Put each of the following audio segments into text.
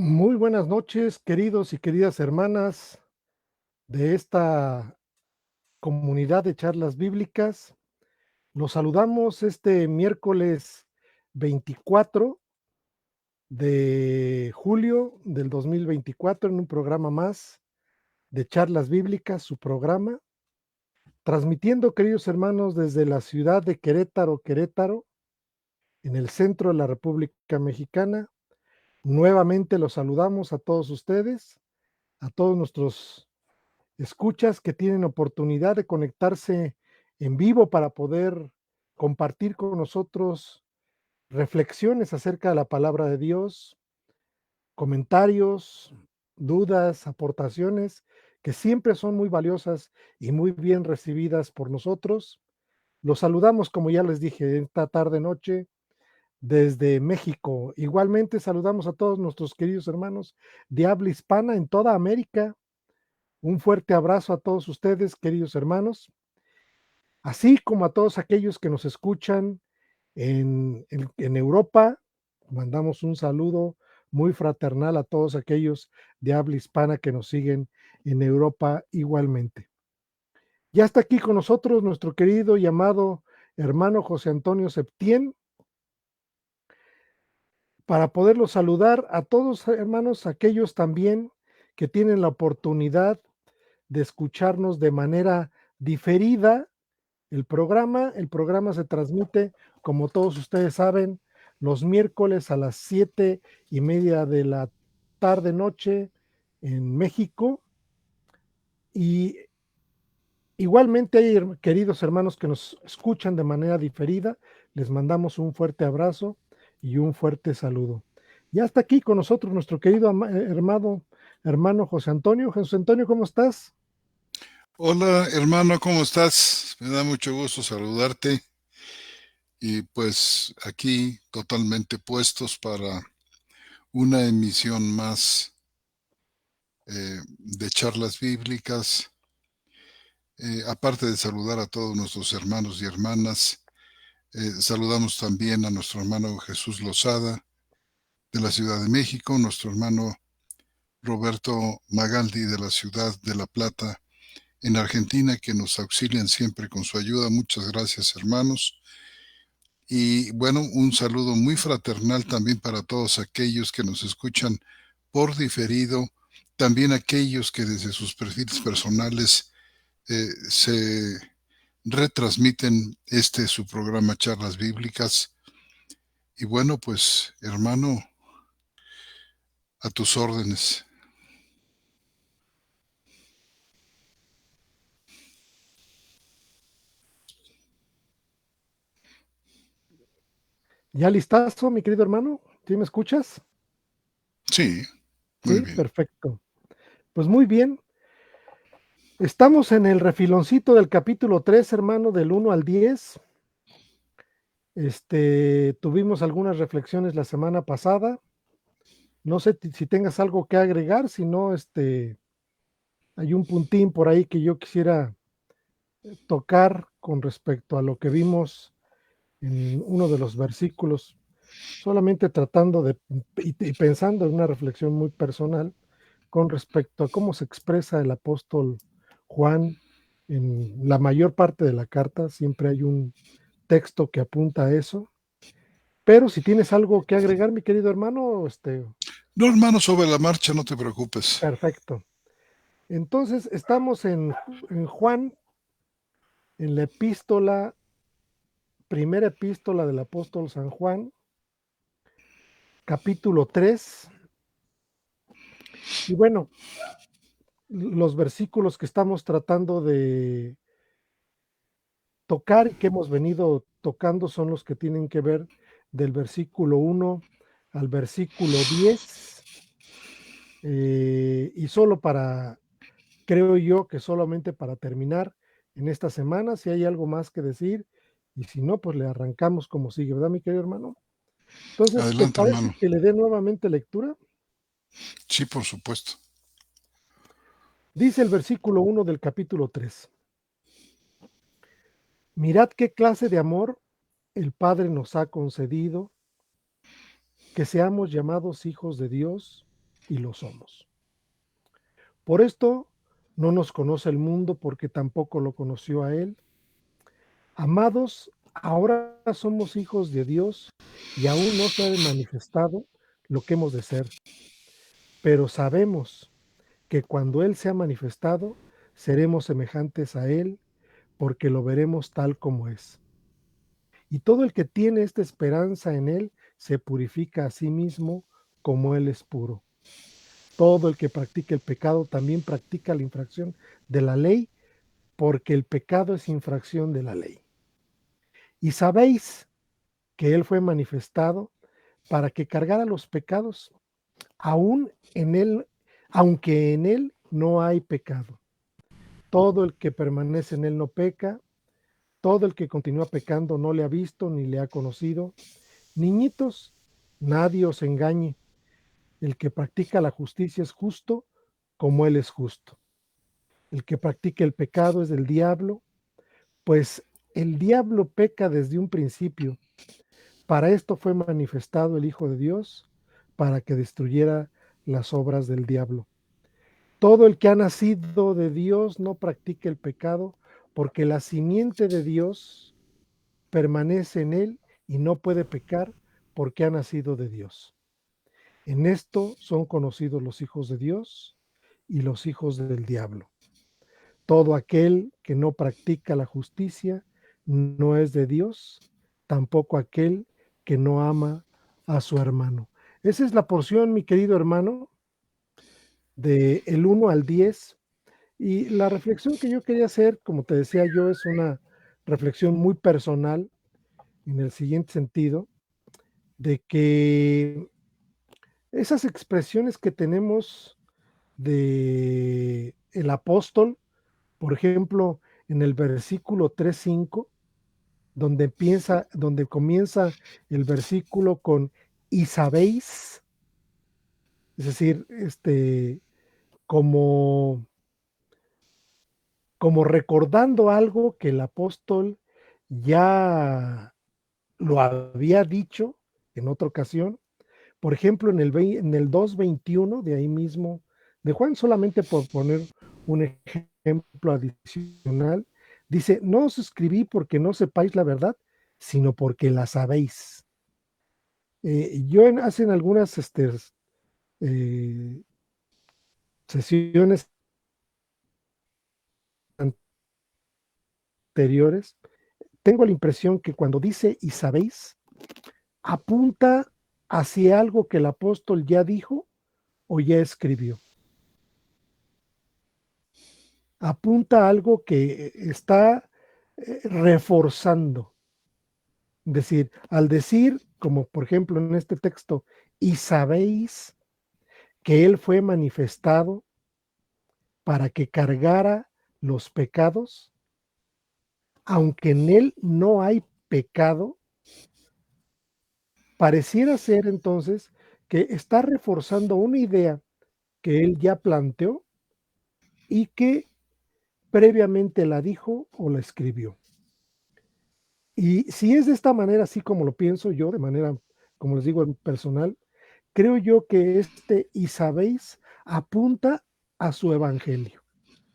Muy buenas noches, queridos y queridas hermanas de esta comunidad de charlas bíblicas. Los saludamos este miércoles 24 de julio del 2024 en un programa más de charlas bíblicas, su programa, transmitiendo, queridos hermanos, desde la ciudad de Querétaro, en el centro de la República Mexicana. Nuevamente los saludamos a todos ustedes, a todos nuestros escuchas que tienen oportunidad de conectarse en vivo para poder compartir con nosotros reflexiones acerca de la palabra de Dios, comentarios, dudas, aportaciones que siempre son muy valiosas y muy bien recibidas por nosotros. Los saludamos, como ya les dije, esta tarde noche desde México. Igualmente saludamos a todos nuestros queridos hermanos de habla hispana en toda América. Un fuerte abrazo a todos ustedes, queridos hermanos, así como a todos aquellos que nos escuchan en Europa. Mandamos un saludo muy fraternal a todos aquellos de habla hispana que nos siguen en Europa igualmente. Ya está aquí con nosotros nuestro querido y amado hermano José Antonio Septién, para poderlos saludar a todos, hermanos, aquellos también que tienen la oportunidad de escucharnos de manera diferida. El programa se transmite, como todos ustedes saben, los miércoles a las 7:30 de la tarde noche en México. Y igualmente hay queridos hermanos que nos escuchan de manera diferida. Les mandamos un fuerte abrazo y un fuerte saludo. Ya está aquí con nosotros nuestro querido hermano José Antonio. José Antonio, ¿cómo estás? Hola hermano, ¿cómo estás? Me da mucho gusto saludarte y pues aquí totalmente puestos para una emisión más de charlas bíblicas. Aparte de saludar a todos nuestros hermanos y hermanas, saludamos también a nuestro hermano Jesús Lozada de la Ciudad de México, nuestro hermano Roberto Magaldi de la ciudad de La Plata en Argentina, que nos auxilian siempre con su ayuda. Muchas gracias hermanos. Y bueno, un saludo muy fraternal también para todos aquellos que nos escuchan por diferido, también aquellos que desde sus perfiles personales se retransmiten su programa Charlas Bíblicas. Y bueno, pues hermano, a tus órdenes. ¿Ya listazo, mi querido hermano? ¿Sí me escuchas? Sí, muy Sí, bien. perfecto. Pues muy bien. Estamos en el refiloncito del capítulo 3, hermano, del 1 al 10. Tuvimos algunas reflexiones la semana pasada. No sé si tengas algo que agregar, si no, hay un puntín por ahí que yo quisiera tocar con respecto a lo que vimos en uno de los versículos, solamente tratando y pensando en una reflexión muy personal con respecto a cómo se expresa el apóstol Juan en la mayor parte de la carta. Siempre hay un texto que apunta a eso. Pero si tienes algo que agregar, mi querido hermano, No, hermano, sobre la marcha, no te preocupes. perfecto. Entonces, estamos en Juan, en la primera epístola del apóstol San Juan, capítulo 3. Y bueno, los versículos que estamos tratando de tocar y que hemos venido tocando son los que tienen que ver del versículo 1 al versículo 10. Y creo yo que solamente para terminar en esta semana, si hay algo más que decir, y si no, pues le arrancamos como sigue, ¿verdad, mi querido hermano? Entonces, ¿te Adelante, parece hermano. que le dé nuevamente lectura? Sí, por supuesto. Dice el versículo 1 del capítulo 3: Mirad qué clase de amor el Padre nos ha concedido, que seamos llamados hijos de Dios, y lo somos. Por esto no nos conoce el mundo, porque tampoco lo conoció a Él. Amados, ahora somos hijos de Dios y aún no se ha manifestado lo que hemos de ser, pero sabemos que cuando Él sea manifestado, seremos semejantes a Él, porque lo veremos tal como es. Y todo el que tiene esta esperanza en Él se purifica a sí mismo como Él es puro. Todo el que practica el pecado también practica la infracción de la ley, porque el pecado es infracción de la ley. Y sabéis que Él fue manifestado para que cargara los pecados, aún en Él, aunque en Él no hay pecado. Todo el que permanece en Él no peca, todo el que continúa pecando no le ha visto ni le ha conocido. Niñitos, nadie os engañe. El que practica la justicia es justo como Él es justo. El que practica el pecado es del diablo, pues el diablo peca desde un principio. Para esto fue manifestado el Hijo de Dios, para que destruyera las obras del diablo. Todo el que ha nacido de Dios no practica el pecado, porque la simiente de Dios permanece en él y no puede pecar, porque ha nacido de Dios. En esto son conocidos los hijos de Dios y los hijos del diablo. Todo aquel que no practica la justicia no es de Dios, tampoco aquel que no ama a su hermano. Esa es la porción, mi querido hermano, de el 1 al 10. Y la reflexión que yo quería hacer, como te decía yo, es una reflexión muy personal en el siguiente sentido, de que esas expresiones que tenemos de el apóstol, por ejemplo, en el versículo 3:5, donde comienza el versículo con y sabéis, es decir, como, como recordando algo que el apóstol ya lo había dicho en otra ocasión. Por ejemplo, en el 2:21 de ahí mismo, de Juan, solamente por poner un ejemplo adicional, dice, no os escribí porque no sepáis la verdad, sino porque la sabéis. Hacen algunas eh, sesiones anteriores, tengo la impresión que cuando dice y sabéis, apunta hacia algo que el apóstol ya dijo o ya escribió. Apunta a algo que está reforzando. Es decir, al decir, como por ejemplo en este texto, y sabéis que Él fue manifestado para que cargara los pecados, aunque en Él no hay pecado, pareciera ser entonces que está reforzando una idea que Él ya planteó y que previamente la dijo o la escribió. Y si es de esta manera, así como lo pienso yo, de manera, como les digo, personal, creo yo que y sabéis apunta a su evangelio.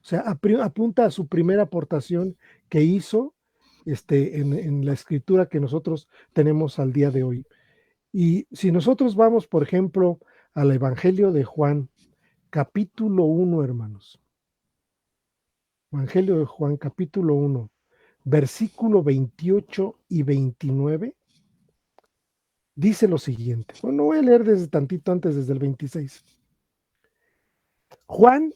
O sea, apunta a su primera aportación que hizo en la escritura que nosotros tenemos al día de hoy. Y si nosotros vamos, por ejemplo, al Evangelio de Juan, capítulo 1, hermanos. Evangelio de Juan, capítulo 1, versículo 28 y 29, dice lo siguiente. Bueno, voy a leer desde tantito antes, desde el 26. Juan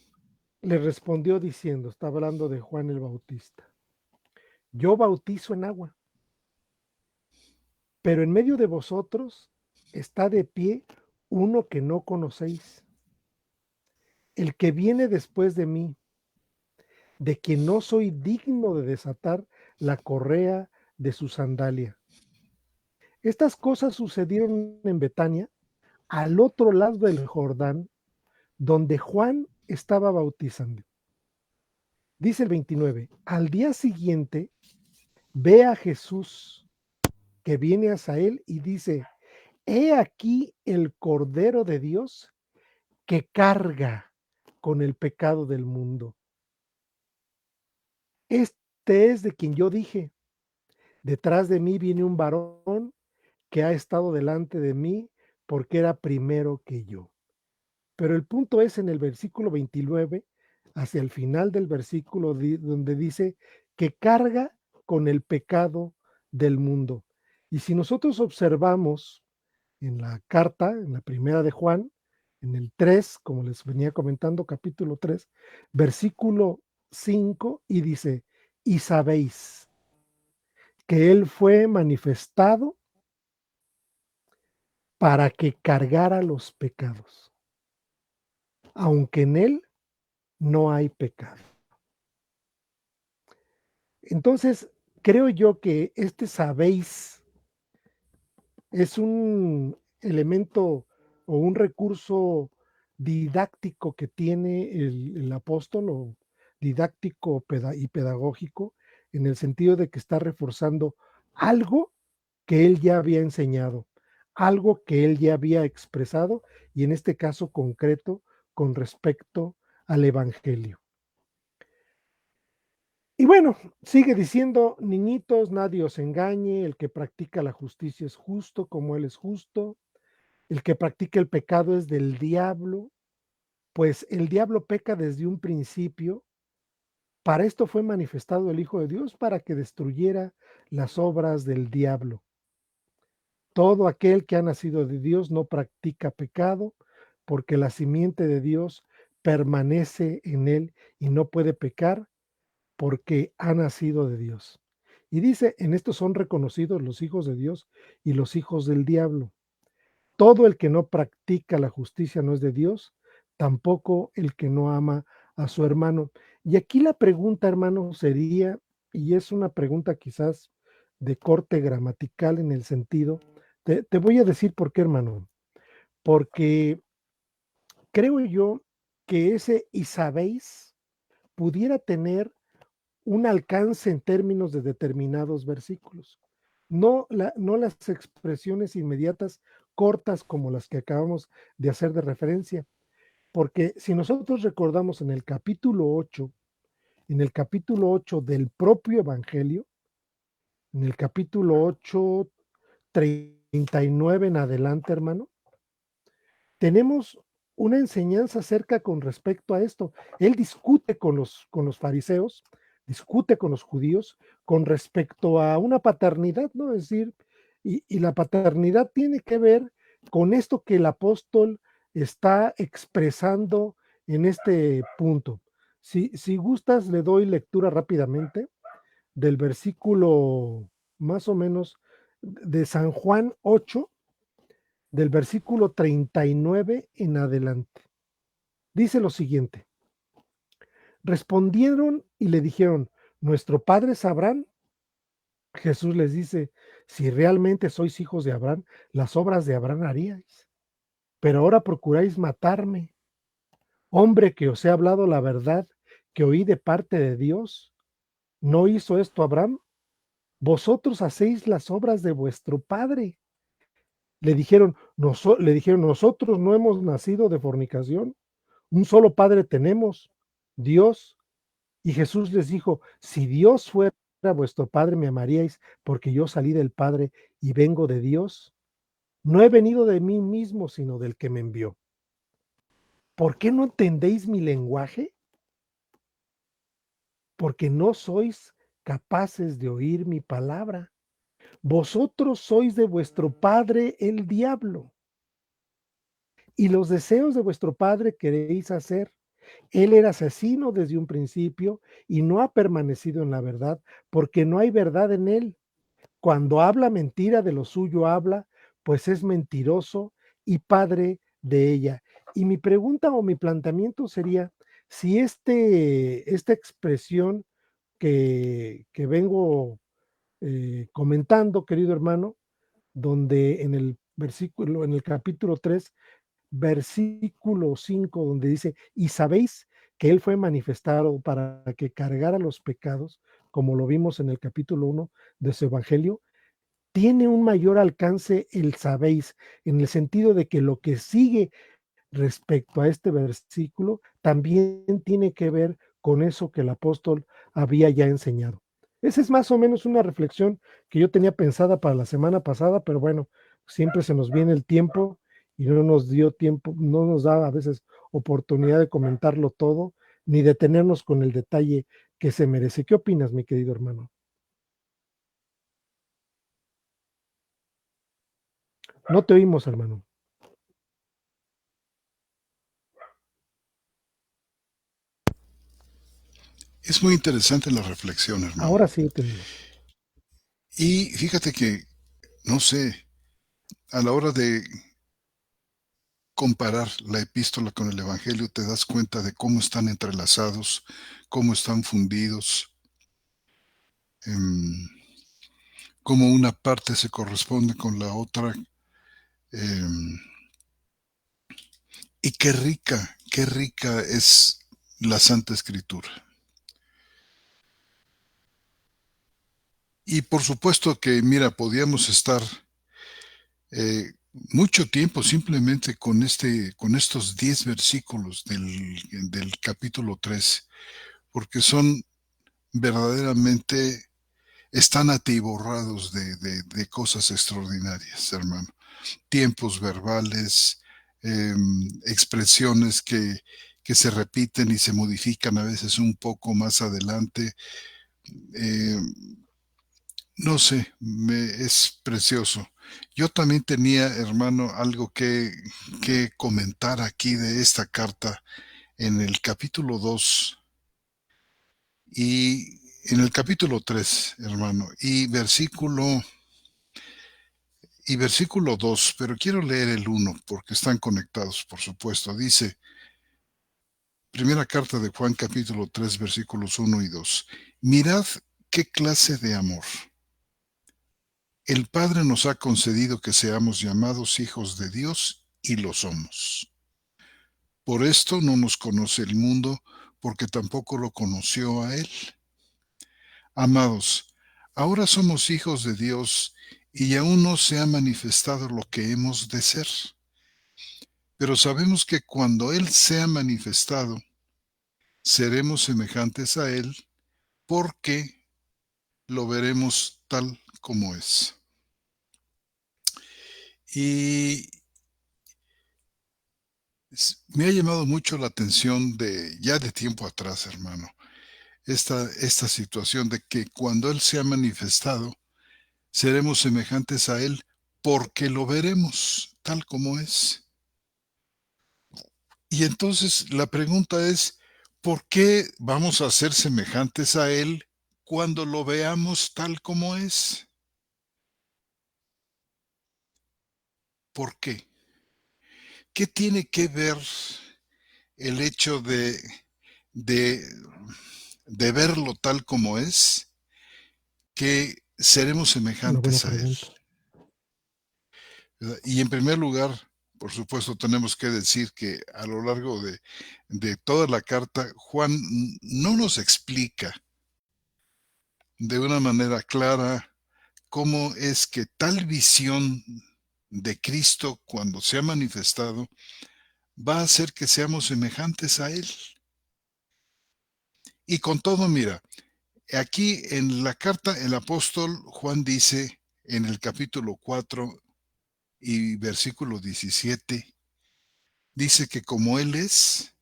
le respondió diciendo, está hablando de Juan el Bautista, yo bautizo en agua, pero en medio de vosotros está de pie uno que no conocéis, el que viene después de mí, de quien no soy digno de desatar la correa de su sandalia. Estas cosas sucedieron en Betania, al otro lado del Jordán, donde Juan estaba bautizando. Dice el 29, al día siguiente ve a Jesús que viene hacia él y dice, he aquí el Cordero de Dios que carga con el pecado del mundo. Este es de quien yo dije, detrás de mí viene un varón que ha estado delante de mí porque era primero que yo. Pero el punto es en el versículo 29, hacia el final del versículo donde dice que carga con el pecado del mundo. Y si nosotros observamos en la carta, en la primera de Juan, en el 3, como les venía comentando, capítulo 3, versículo 5, y dice, y sabéis que Él fue manifestado para que cargara los pecados, aunque en Él no hay pecado. Entonces, creo yo que este sabéis es un elemento o un recurso didáctico que tiene el apóstol, o didáctico y pedagógico, en el sentido de que está reforzando algo que él ya había enseñado, algo que él ya había expresado, y en este caso concreto con respecto al Evangelio. Y bueno, sigue diciendo, niñitos, nadie os engañe, el que practica la justicia es justo como él es justo, el que practica el pecado es del diablo, pues el diablo peca desde un principio. Para esto fue manifestado el Hijo de Dios, para que destruyera las obras del diablo. Todo aquel que ha nacido de Dios no practica pecado, porque la simiente de Dios permanece en él y no puede pecar porque ha nacido de Dios. Y dice, en esto son reconocidos los hijos de Dios y los hijos del diablo. Todo el que no practica la justicia no es de Dios, tampoco el que no ama a su hermano. Y aquí la pregunta, hermano, sería, y es una pregunta quizás de corte gramatical en el sentido, te voy a decir por qué, hermano, porque creo yo que ese y sabéis pudiera tener un alcance en términos de determinados versículos. No las expresiones inmediatas cortas como las que acabamos de hacer de referencia, porque si nosotros recordamos en el capítulo 8 del propio Evangelio, en el capítulo 8, 39 en adelante, hermano, tenemos una enseñanza acerca con respecto a esto. Él discute con los fariseos, discute con los judíos con respecto a una paternidad, ¿no? Es decir, y la paternidad tiene que ver con esto que el apóstol está expresando en este punto. Si gustas, le doy lectura rápidamente del versículo más o menos de San Juan 8, del versículo 39 en adelante. Dice lo siguiente: respondieron y le dijeron, ¿nuestro padre es Abraham? Jesús les dice, si realmente sois hijos de Abraham, las obras de Abraham haríais. Pero ahora procuráis matarme. Hombre, que os he hablado la verdad que oí de parte de Dios. ¿No hizo esto Abraham? Vosotros hacéis las obras de vuestro padre. Le dijeron, nosotros no hemos nacido de fornicación. Un solo Padre tenemos, Dios. Y Jesús les dijo, si Dios fuera vuestro Padre, me amaríais, porque yo salí del Padre y vengo de Dios. No he venido de mí mismo, sino del que me envió. ¿Por qué no entendéis mi lenguaje? Porque no sois capaces de oír mi palabra. Vosotros sois de vuestro padre el diablo, y los deseos de vuestro padre queréis hacer. Él era asesino desde un principio y no ha permanecido en la verdad, porque no hay verdad en él. Cuando habla mentira, de lo suyo habla, pues es mentiroso y padre de ella. Y mi pregunta o mi planteamiento sería, si esta expresión que vengo comentando, querido hermano, donde en el versículo, en el capítulo 3, versículo 5, donde dice, y sabéis que Él fue manifestado para que cargara los pecados, como lo vimos en el capítulo 1 de su Evangelio, tiene un mayor alcance el sabéis, en el sentido de que lo que sigue respecto a este versículo también tiene que ver con eso que el apóstol había ya enseñado. Esa es más o menos una reflexión que yo tenía pensada para la semana pasada, pero bueno, siempre se nos viene el tiempo y no nos dio tiempo, no nos da a veces oportunidad de comentarlo todo, ni detenernos con el detalle que se merece. ¿Qué opinas, mi querido hermano? No te oímos, hermano. Es muy interesante la reflexión, hermano. Ahora sí te oímos. Y fíjate que, no sé, a la hora de comparar la epístola con el Evangelio, te das cuenta de cómo están entrelazados, cómo están fundidos, em, cómo una parte se corresponde con la otra. em, y qué rica es la Santa Escritura. Y por supuesto que, mira, podíamos estar mucho tiempo simplemente con estos 10 versículos del capítulo 3, porque son verdaderamente, están atiborrados de cosas extraordinarias, hermano. Tiempos verbales, expresiones que se repiten y se modifican a veces un poco más adelante. Eh, no sé, es precioso. Yo también tenía, hermano, algo que comentar aquí de esta carta en el capítulo 2 y en el capítulo 3, hermano, y versículo 2, pero quiero leer el uno porque están conectados, por supuesto. Dice, primera carta de Juan, capítulo 3, versículos 1 y 2. Mirad qué clase de amor. El Padre nos ha concedido que seamos llamados hijos de Dios y lo somos. Por esto no nos conoce el mundo, porque tampoco lo conoció a Él. Amados, ahora somos hijos de Dios y aún no se ha manifestado lo que hemos de ser. Pero sabemos que cuando Él sea manifestado, seremos semejantes a Él, porque lo veremos tal como es. Y me ha llamado mucho la atención ya de tiempo atrás, hermano, esta situación de que cuando Él se ha manifestado, seremos semejantes a Él porque lo veremos tal como es. Y entonces la pregunta es, ¿por qué vamos a ser semejantes a Él cuando lo veamos tal como es? ¿Por qué? ¿Qué tiene que ver el hecho de, de verlo tal como es, que seremos Una buena semejantes a Él? pregunta. ¿Verdad? Y en primer lugar, por supuesto, tenemos que decir que a lo largo de toda la carta, Juan no nos explica de una manera clara cómo es que tal visión de Cristo cuando se ha manifestado va a hacer que seamos semejantes a Él. Y con todo, mira, aquí en la carta el apóstol Juan dice en el capítulo 4 y versículo 17, dice que como Él es,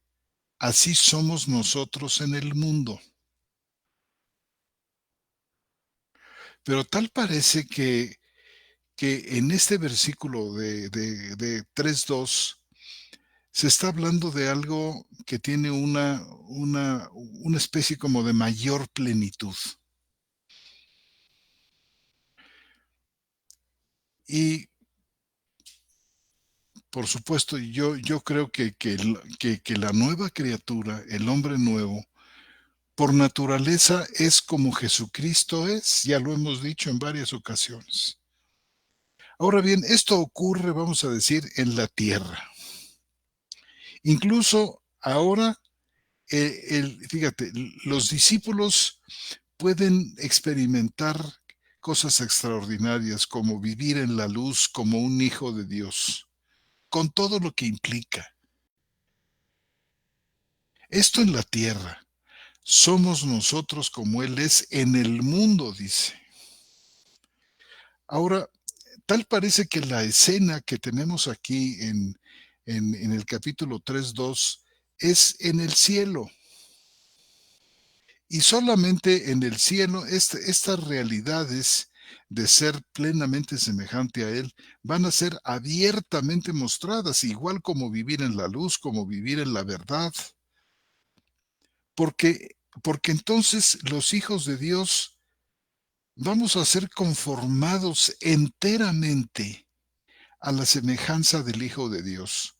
así somos nosotros en el mundo. Pero tal parece que en este versículo de 3:2 se está hablando de algo que tiene una especie como de mayor plenitud. Y por supuesto, yo creo que la nueva criatura, el hombre nuevo, por naturaleza es como Jesucristo es, ya lo hemos dicho en varias ocasiones. Ahora bien, esto ocurre, vamos a decir, en la tierra. Incluso ahora, fíjate, los discípulos pueden experimentar cosas extraordinarias como vivir en la luz como un hijo de Dios, con todo lo que implica. Esto en la tierra. Somos nosotros como Él es en el mundo, dice. Ahora, tal parece que la escena que tenemos aquí en el capítulo 3:2 es en el cielo. Y solamente en el cielo estas realidades de ser plenamente semejante a Él van a ser abiertamente mostradas, igual como vivir en la luz, como vivir en la verdad. Porque, porque entonces los hijos de Dios vamos a ser conformados enteramente a la semejanza del Hijo de Dios.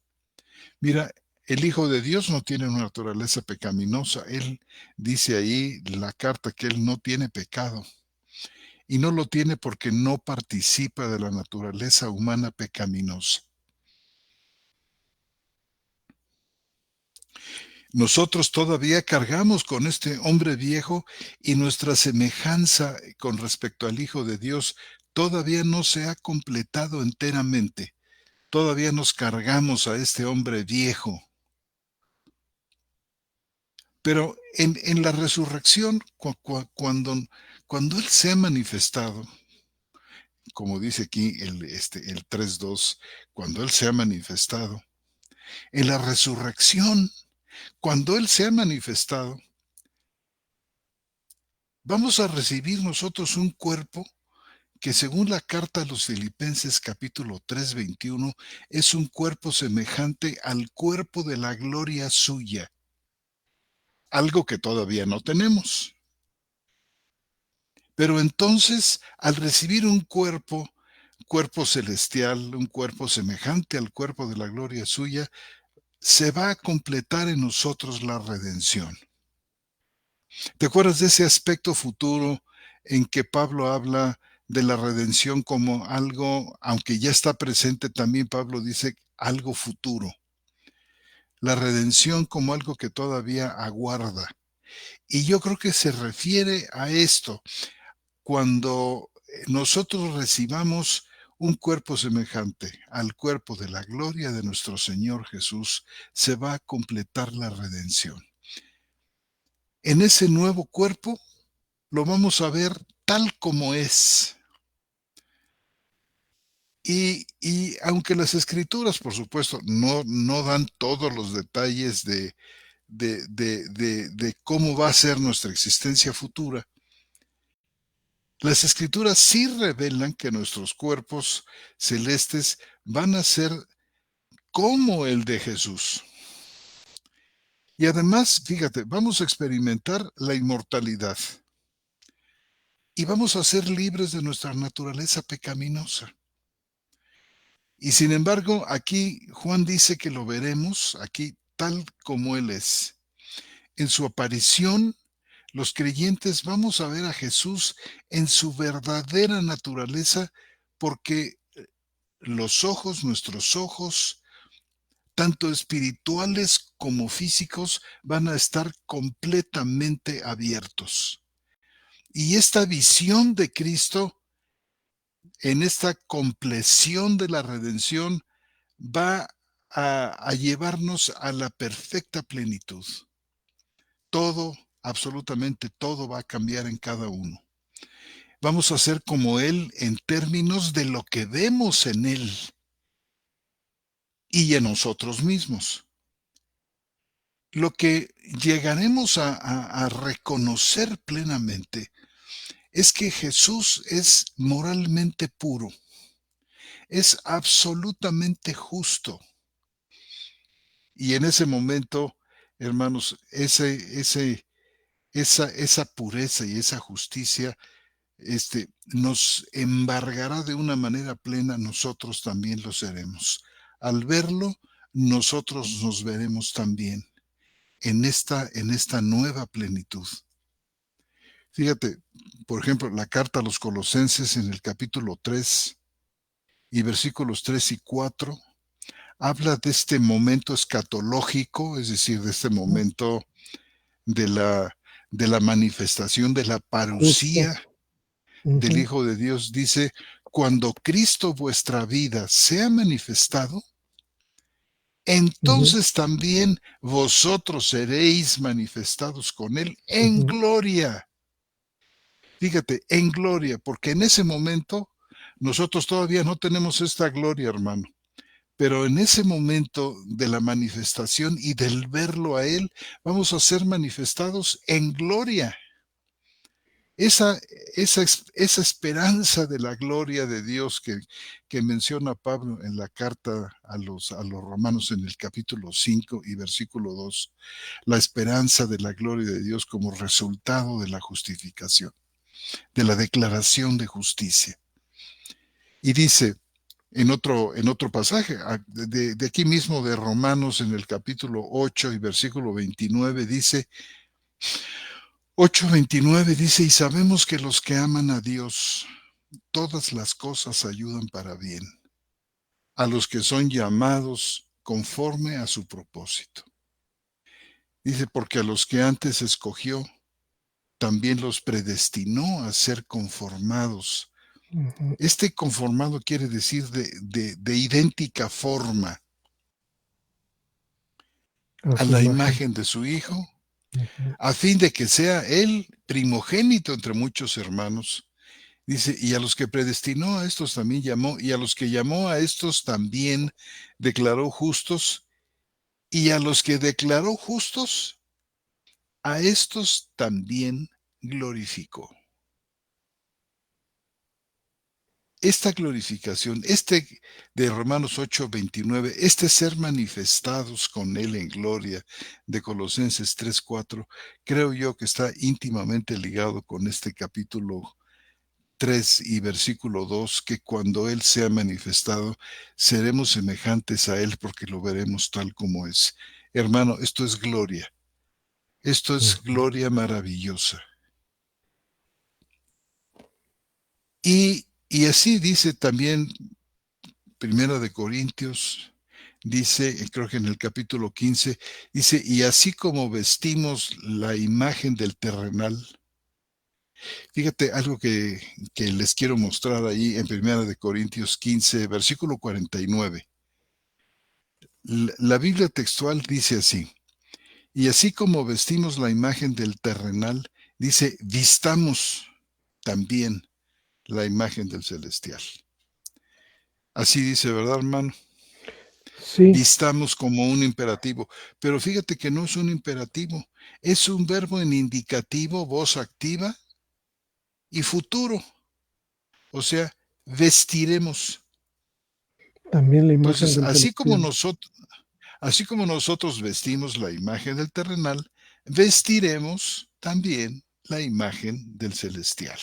Mira, el Hijo de Dios no tiene una naturaleza pecaminosa. Él dice ahí la carta que Él no tiene pecado. Y no lo tiene porque no participa de la naturaleza humana pecaminosa. Nosotros todavía cargamos con este hombre viejo y nuestra semejanza con respecto al Hijo de Dios todavía no se ha completado enteramente. Todavía nos cargamos a este hombre viejo. Pero en la resurrección, cuando Él se ha manifestado, como dice aquí el 3:2, cuando Él se ha manifestado, en la resurrección, cuando Él se ha manifestado, vamos a recibir nosotros un cuerpo que según la carta a los Filipenses capítulo 3:21 es un cuerpo semejante al cuerpo de la gloria suya, algo que todavía no tenemos. Pero entonces, al recibir un cuerpo celestial, un cuerpo semejante al cuerpo de la gloria suya, se va a completar en nosotros la redención. ¿Te acuerdas de ese aspecto futuro en que Pablo habla de la redención como algo, aunque ya está presente, también Pablo dice algo futuro? La redención como algo que todavía aguarda. Y yo creo que se refiere a esto. Cuando nosotros recibamos un cuerpo semejante al cuerpo de la gloria de nuestro Señor Jesús, se va a completar la redención. En ese nuevo cuerpo lo vamos a ver tal como es. Y aunque las escrituras, por supuesto, no dan todos los detalles de cómo va a ser nuestra existencia futura, las escrituras sí revelan que nuestros cuerpos celestes van a ser como el de Jesús. Y además, fíjate, vamos a experimentar la inmortalidad y vamos a ser libres de nuestra naturaleza pecaminosa. Y sin embargo, aquí Juan dice que lo veremos aquí tal como Él es. En su aparición, los creyentes vamos a ver a Jesús en su verdadera naturaleza porque nuestros ojos, tanto espirituales como físicos, van a estar completamente abiertos. Y esta visión de Cristo, en esta compleción de la redención, va a llevarnos a la perfecta plenitud. Todo, absolutamente todo va a cambiar en cada uno. Vamos a ser como Él en términos de lo que vemos en Él y en nosotros mismos. Lo que llegaremos a reconocer plenamente es que Jesús es moralmente puro, es absolutamente justo. Y en ese momento, hermanos, esa pureza y esa justicia nos embargará de una manera plena, nosotros también lo seremos. Al verlo, nosotros nos veremos también en esta nueva plenitud. Fíjate, por ejemplo, la carta a los Colosenses en el capítulo 3 y versículos 3 y 4 habla de este momento escatológico, es decir, de este momento de la manifestación, de la Justo. parusía del Ujú. Hijo de Dios. Dice, cuando Cristo vuestra vida sea manifestado, Ujú, entonces también vosotros seréis manifestados con él en ujú, gloria. Fíjate, en gloria, porque en ese momento nosotros todavía no tenemos esta gloria, hermano. Pero en ese momento de la manifestación y del verlo a Él, vamos a ser manifestados en gloria. Esa, esa esperanza de la gloria de Dios que menciona Pablo en la carta a los romanos en el capítulo 5 y versículo 2, la esperanza de la gloria de Dios como resultado de la justificación, de la declaración de justicia. Y dice, en otro pasaje, de aquí mismo de Romanos en el capítulo 8 y versículo 29 dice, 8:29 dice, y sabemos que los que aman a Dios, todas las cosas ayudan para bien, a los que son llamados conforme a su propósito. Dice, porque a los que antes escogió, también los predestinó a ser conformados. ujú. Este conformado quiere decir de idéntica forma A a su la imagen. imagen de su Hijo, Ujú, a fin de que sea él primogénito entre muchos hermanos. Dice, y a los que predestinó a estos también llamó, y a los que llamó a estos también declaró justos, y a los que declaró justos, a estos también glorificó. Esta glorificación, de Romanos 8:29, este ser manifestados con Él en gloria de Colosenses 3:4, creo yo que está íntimamente ligado con este capítulo 3 y versículo 2, que cuando Él sea manifestado, seremos semejantes a Él porque lo veremos tal como es. Hermano, esto es ujú. gloria maravillosa. Y así dice también Primera de Corintios, dice, creo que en el capítulo 15, dice, y así como vestimos la imagen del terrenal, fíjate algo que les quiero mostrar ahí en Primera de Corintios 15, versículo 49. La Biblia textual dice así, y así como vestimos la imagen del terrenal, dice, vistamos también la imagen del celestial. Así dice, ¿verdad, hermano? Sí, Vistamos como un imperativo, pero fíjate que no es un imperativo, es un verbo en indicativo, voz activa y futuro, o sea, vestiremos. también la imagen Entonces, del celestial. así como nosotros vestimos la imagen del terrenal, vestiremos también la imagen del celestial.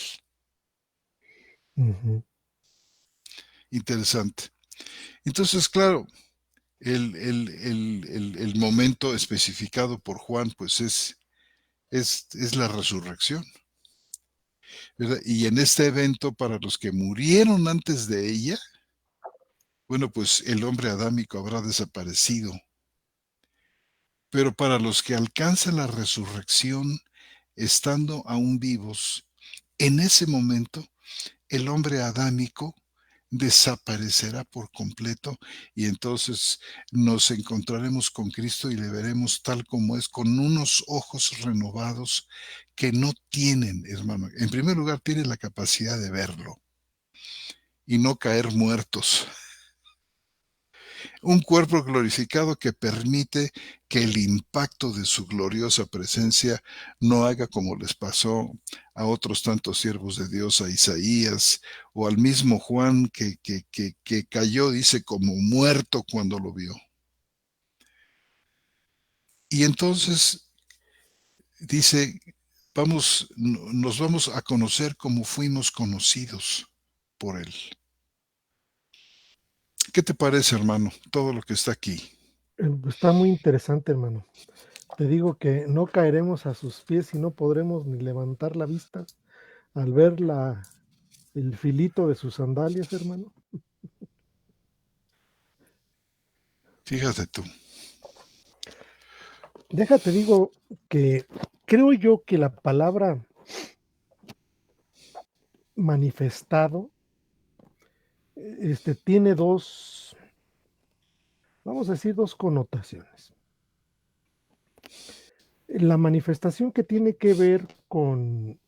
Ujú. Interesante. Entonces, claro, el momento especificado por Juan, pues es la resurrección, ¿verdad? Y en este evento, para los que murieron antes de ella, bueno, pues el hombre adámico habrá desaparecido. Pero para los que alcanzan la resurrección, estando aún vivos, en ese momento el hombre adámico desaparecerá por completo y entonces nos encontraremos con Cristo y le veremos tal como es, con unos ojos renovados que no tienen, hermano. En primer lugar, tienen la capacidad de verlo y no caer muertos. Un cuerpo glorificado que permite que el impacto de su gloriosa presencia no haga como les pasó a otros tantos siervos de Dios, a Isaías o al mismo Juan que cayó, dice, como muerto cuando lo vio. Y entonces dice, nos vamos a conocer como fuimos conocidos por Él. ¿Qué te parece, hermano? Todo lo que está aquí. Está muy interesante, hermano. Te digo que no caeremos a sus pies y no podremos ni levantar la vista al ver el filito de sus sandalias, hermano. Fíjate tú. Déjate, digo que creo yo que la palabra manifestado tiene vamos a decir, dos connotaciones. La manifestación que tiene que ver con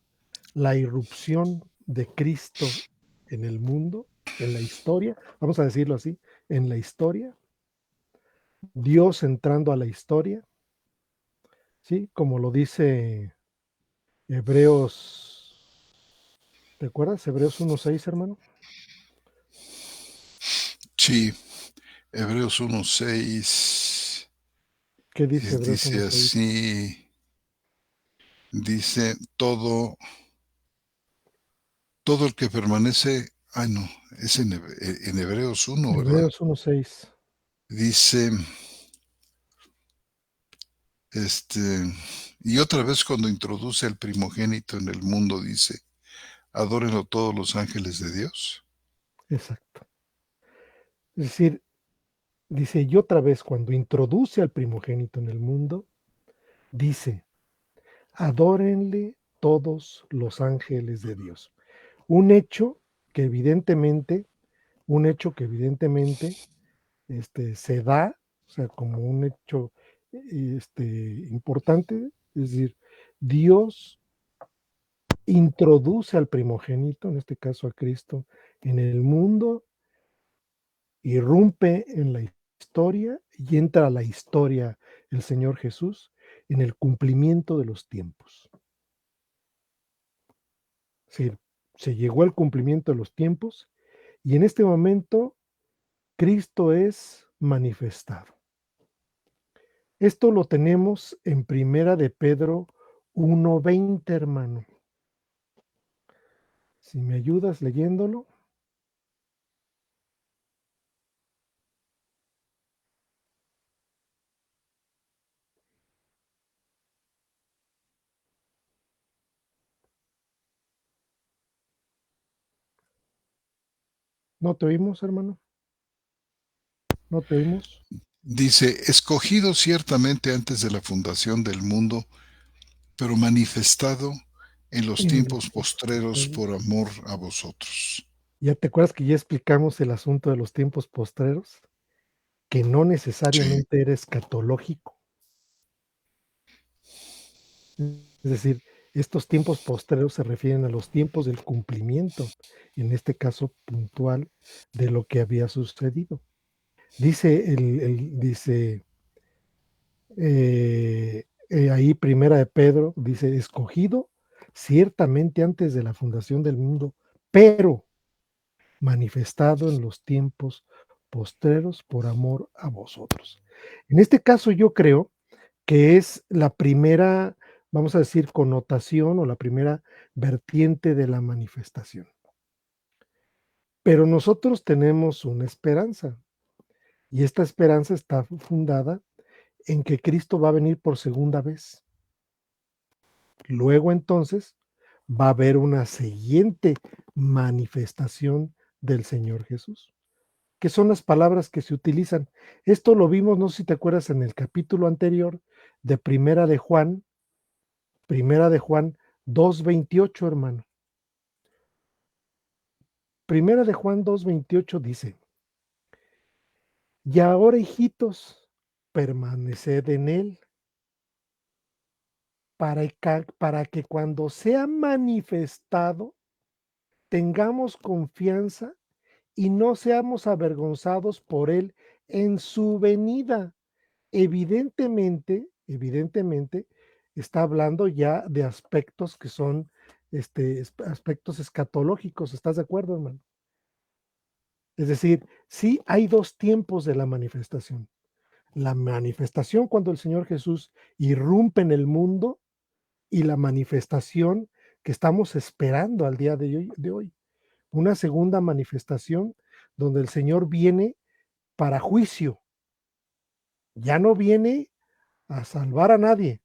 la irrupción de Cristo en el mundo, en la historia, vamos a decirlo así, en la historia, Dios entrando a la historia, ¿sí? Como lo dice Hebreos, ¿te acuerdas? Hebreos 1:6, hermano. Sí, Hebreos 1:6 ¿Qué dice Hebreos dice 1:6? así, dice todo el que permanece, ay no, es en Hebreos 1, ¿verdad? Hebreos 1:6. Dice, y otra vez cuando introduce al primogénito en el mundo, dice, adórenlo todos los ángeles de Dios. Exacto. Es decir, dice, y otra vez cuando introduce al primogénito en el mundo, dice, adórenle todos los ángeles de Dios. Un hecho que evidentemente, un hecho que evidentemente se da, o sea, como un hecho importante, es decir, Dios introduce al primogénito, en este caso a Cristo, en el mundo, irrumpe en la historia y entra a la historia el Señor Jesús en el cumplimiento de los tiempos. Es decir, se llegó al cumplimiento de los tiempos y en este momento Cristo es manifestado. Esto lo tenemos en Primera de Pedro 1:20, hermano. Si me ayudas leyéndolo. ¿No te oímos, hermano? ¿No te oímos? Dice, escogido ciertamente antes de la fundación del mundo, pero manifestado en los En los tiempos tiempos postreros postreros. por amor a vosotros. ¿Ya te acuerdas que ya explicamos el asunto de los tiempos postreros? Que no Sí, necesariamente era escatológico. Es decir, estos tiempos postreros se refieren a los tiempos del cumplimiento, en este caso puntual, de lo que había sucedido. Dice dice ahí Primera de Pedro, dice, escogido ciertamente antes de la fundación del mundo, pero manifestado en los tiempos postreros por amor a vosotros. En este caso yo creo que es la primera, vamos a decir, connotación o la primera vertiente de la manifestación. Pero nosotros tenemos una esperanza y esta esperanza está fundada en que Cristo va a venir por segunda vez. Luego entonces va a haber una siguiente manifestación del Señor Jesús, que son las palabras que se utilizan. Esto lo vimos, no sé si te acuerdas, en el capítulo anterior de Primera de Juan 2:28, hermano. Primera de Juan 2:28 dice, y ahora, hijitos, permaneced en él, para que cuando sea manifestado, tengamos confianza y no seamos avergonzados por él en su venida. Evidentemente, está hablando ya de aspectos que son aspectos escatológicos. ¿Estás de acuerdo, hermano? Es decir, sí hay dos tiempos de la manifestación. La manifestación cuando el Señor Jesús irrumpe en el mundo y la manifestación que estamos esperando al día de hoy. Una segunda manifestación donde el Señor viene para juicio. Ya no viene a salvar a nadie.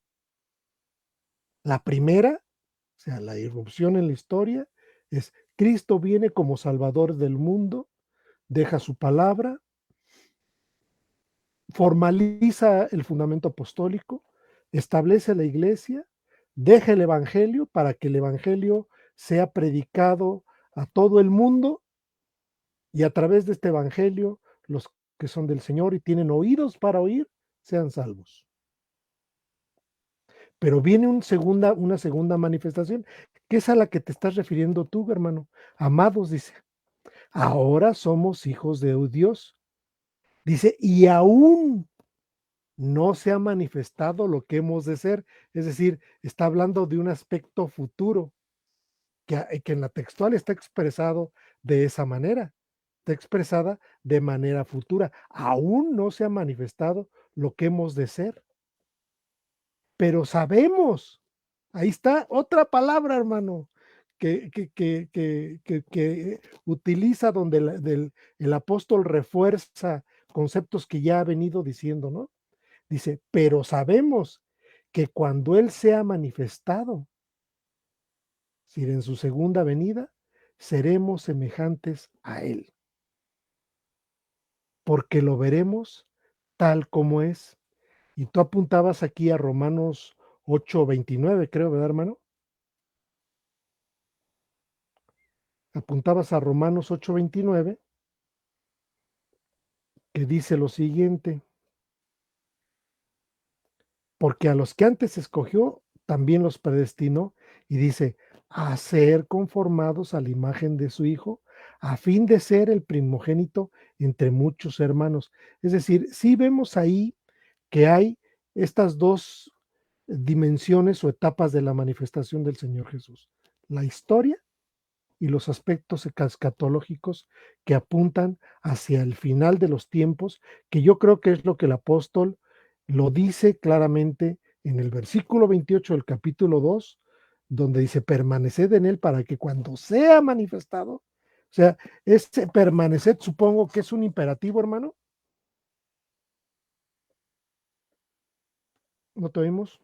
La primera, o sea, la irrupción en la historia, es Cristo viene como Salvador del mundo, deja su palabra, formaliza el fundamento apostólico, establece la iglesia, deja el evangelio para que el evangelio sea predicado a todo el mundo y a través de este evangelio los que son del Señor y tienen oídos para oír, sean salvos. Pero viene una segunda manifestación, que es a la que te estás refiriendo tú, hermano. Amados, dice, ahora somos hijos de Dios. Dice, y aún no se ha manifestado lo que hemos de ser. Es decir, está hablando de un aspecto futuro, que en la textual está expresado de esa manera. Está expresada de manera futura. Aún no se ha manifestado lo que hemos de ser. Pero sabemos, ahí está otra palabra, hermano, que utiliza donde el apóstol refuerza conceptos que ya ha venido diciendo, ¿no? Dice, pero sabemos que cuando Él sea manifestado, es decir, en su segunda venida, seremos semejantes a Él, porque lo veremos tal como es. Y tú apuntabas aquí a Romanos 8:29, creo, ¿verdad, hermano? Apuntabas a Romanos 8:29, que dice lo siguiente, porque a los que antes escogió, también los predestinó, y dice, a ser conformados a la imagen de su Hijo, a fin de ser el primogénito entre muchos hermanos. Es decir, sí vemos ahí que hay estas dos dimensiones o etapas de la manifestación del Señor Jesús. La historia y los aspectos escatológicos que apuntan hacia el final de los tiempos, que yo creo que es lo que el apóstol lo dice claramente en el versículo 28 del capítulo 2, donde dice, permaneced en él para que cuando sea manifestado, o sea, ese permaneced supongo que es un imperativo, hermano. ¿No te oímos?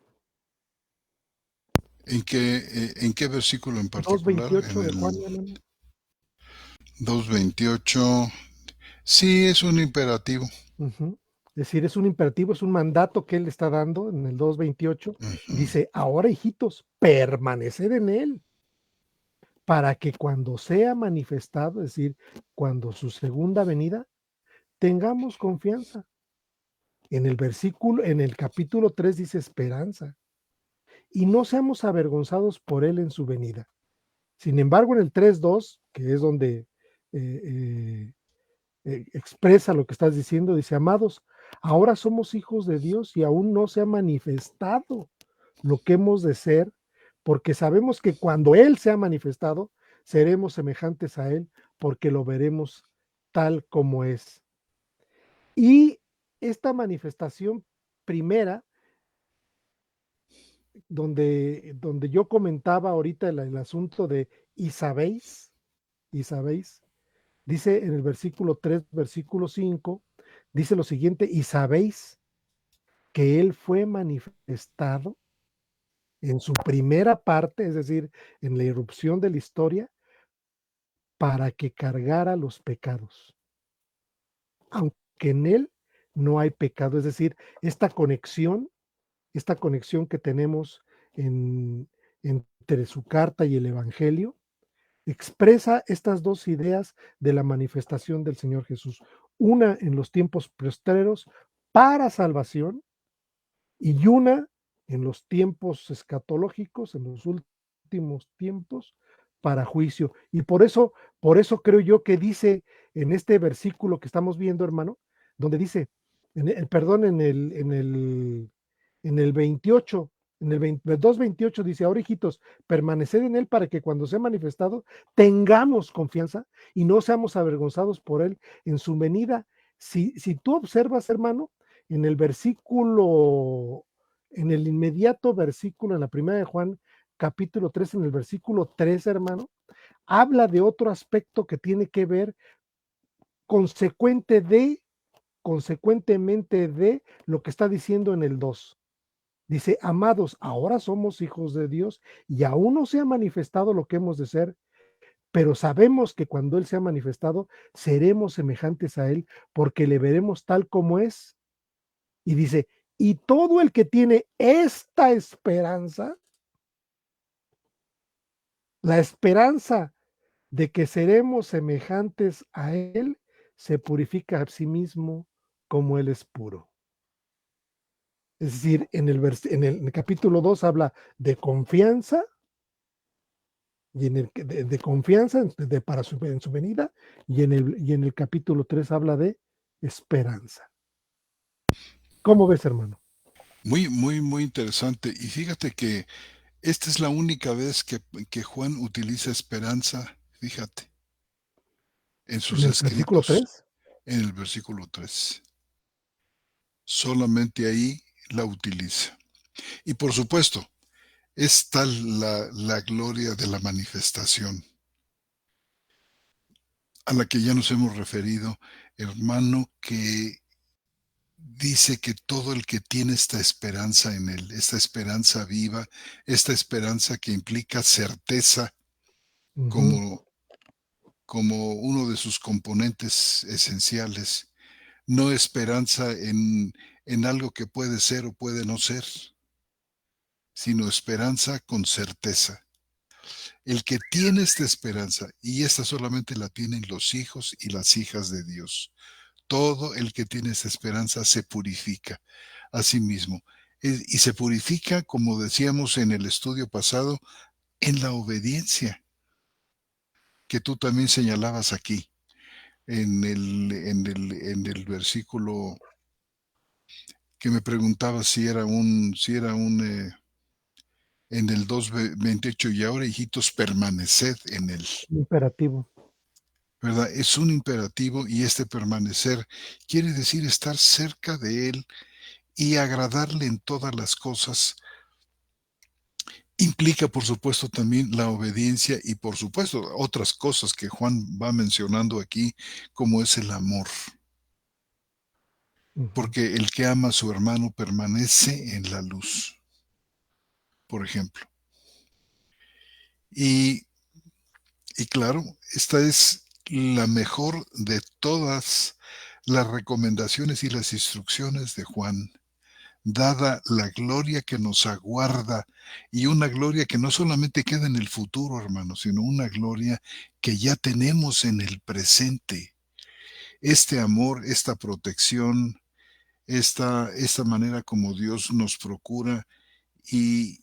En qué versículo en particular? 2:28 En de Juan, el hermano. 2:28. Sí, es un imperativo. Uh-huh. Es decir, es un imperativo, es un mandato que él está dando en el 2:28 y Ujú. dice, ahora hijitos, permaneced en él para que cuando sea manifestado, es decir, cuando su segunda venida, tengamos confianza. En el capítulo 3 dice esperanza y no seamos avergonzados por él en su venida. Sin embargo, en el 3:2, que es donde eh, expresa lo que estás diciendo, dice, amados, ahora somos hijos de Dios y aún no se ha manifestado lo que hemos de ser, porque sabemos que cuando Él se ha manifestado, seremos semejantes a Él, porque lo veremos tal como es. Y esta manifestación primera, donde yo comentaba ahorita el asunto de y sabéis, dice en el versículo 3, versículo 5, dice lo siguiente, y sabéis que Él fue manifestado en su primera parte, es decir, en la irrupción de la historia, para que cargara los pecados, aunque en Él no hay pecado, es decir, esta conexión que tenemos entre su carta y el Evangelio, expresa estas dos ideas de la manifestación del Señor Jesús, una en los tiempos postreros para salvación y una en los tiempos escatológicos, en los últimos tiempos para juicio. Y por eso creo yo que dice en este versículo que estamos viendo, hermano, donde dice, perdón, en el 28, en el 2:28 dice, ahora hijitos, permaneced en él para que cuando sea manifestado tengamos confianza y no seamos avergonzados por él en su venida. Si tú observas, hermano, en el versículo, en el inmediato versículo, en la primera de Juan, capítulo 3, en el versículo 3, hermano, habla de otro aspecto que tiene que ver consecuentemente de lo que está diciendo en el 2. Dice, amados, ahora somos hijos de Dios y aún no se ha manifestado lo que hemos de ser, pero sabemos que cuando Él se ha manifestado, seremos semejantes a Él porque le veremos tal como es. Y dice, y todo el que tiene esta esperanza, la esperanza de que seremos semejantes a Él, se purifica a sí mismo como Él es puro. Es decir, en el capítulo 2 habla de confianza y de confianza para en su venida, y en el capítulo 3 habla de esperanza. ¿Cómo ves, hermano? Muy, muy, muy interesante. Y fíjate que esta es la única vez que Juan utiliza esperanza, fíjate, en En sus el versículo escritos, 3. en el versículo 3. Solamente ahí la utiliza. Y por supuesto, es tal la gloria de la manifestación a la que ya nos hemos referido, hermano, que dice que todo el que tiene esta esperanza en Él, esta esperanza viva, esta esperanza que implica certeza Ujú, como, como uno de sus componentes esenciales, no esperanza en algo que puede ser o puede no ser, sino esperanza con certeza. El que tiene esta esperanza, y esta solamente la tienen los hijos y las hijas de Dios, todo el que tiene esta esperanza se purifica a sí mismo. Y se purifica, como decíamos en el estudio pasado, en la obediencia, que tú también señalabas aquí, en el versículo que me preguntaba en el 2:28, y ahora, hijitos, permaneced en él. imperativo. ¿Verdad? Es un imperativo, y este permanecer quiere decir estar cerca de él y agradarle en todas las cosas. Implica, por supuesto, también la obediencia y, por supuesto, otras cosas que Juan va mencionando aquí, como es el amor. Ujú, Porque el que ama a su hermano permanece en la luz, por ejemplo. Y, y claro, esta es la mejor de todas las recomendaciones y las instrucciones de Juan, dada la gloria que nos aguarda, y una gloria que no solamente queda en el futuro, hermano, sino una gloria que ya tenemos en el presente. Este amor, esta protección, esta manera como Dios nos procura y,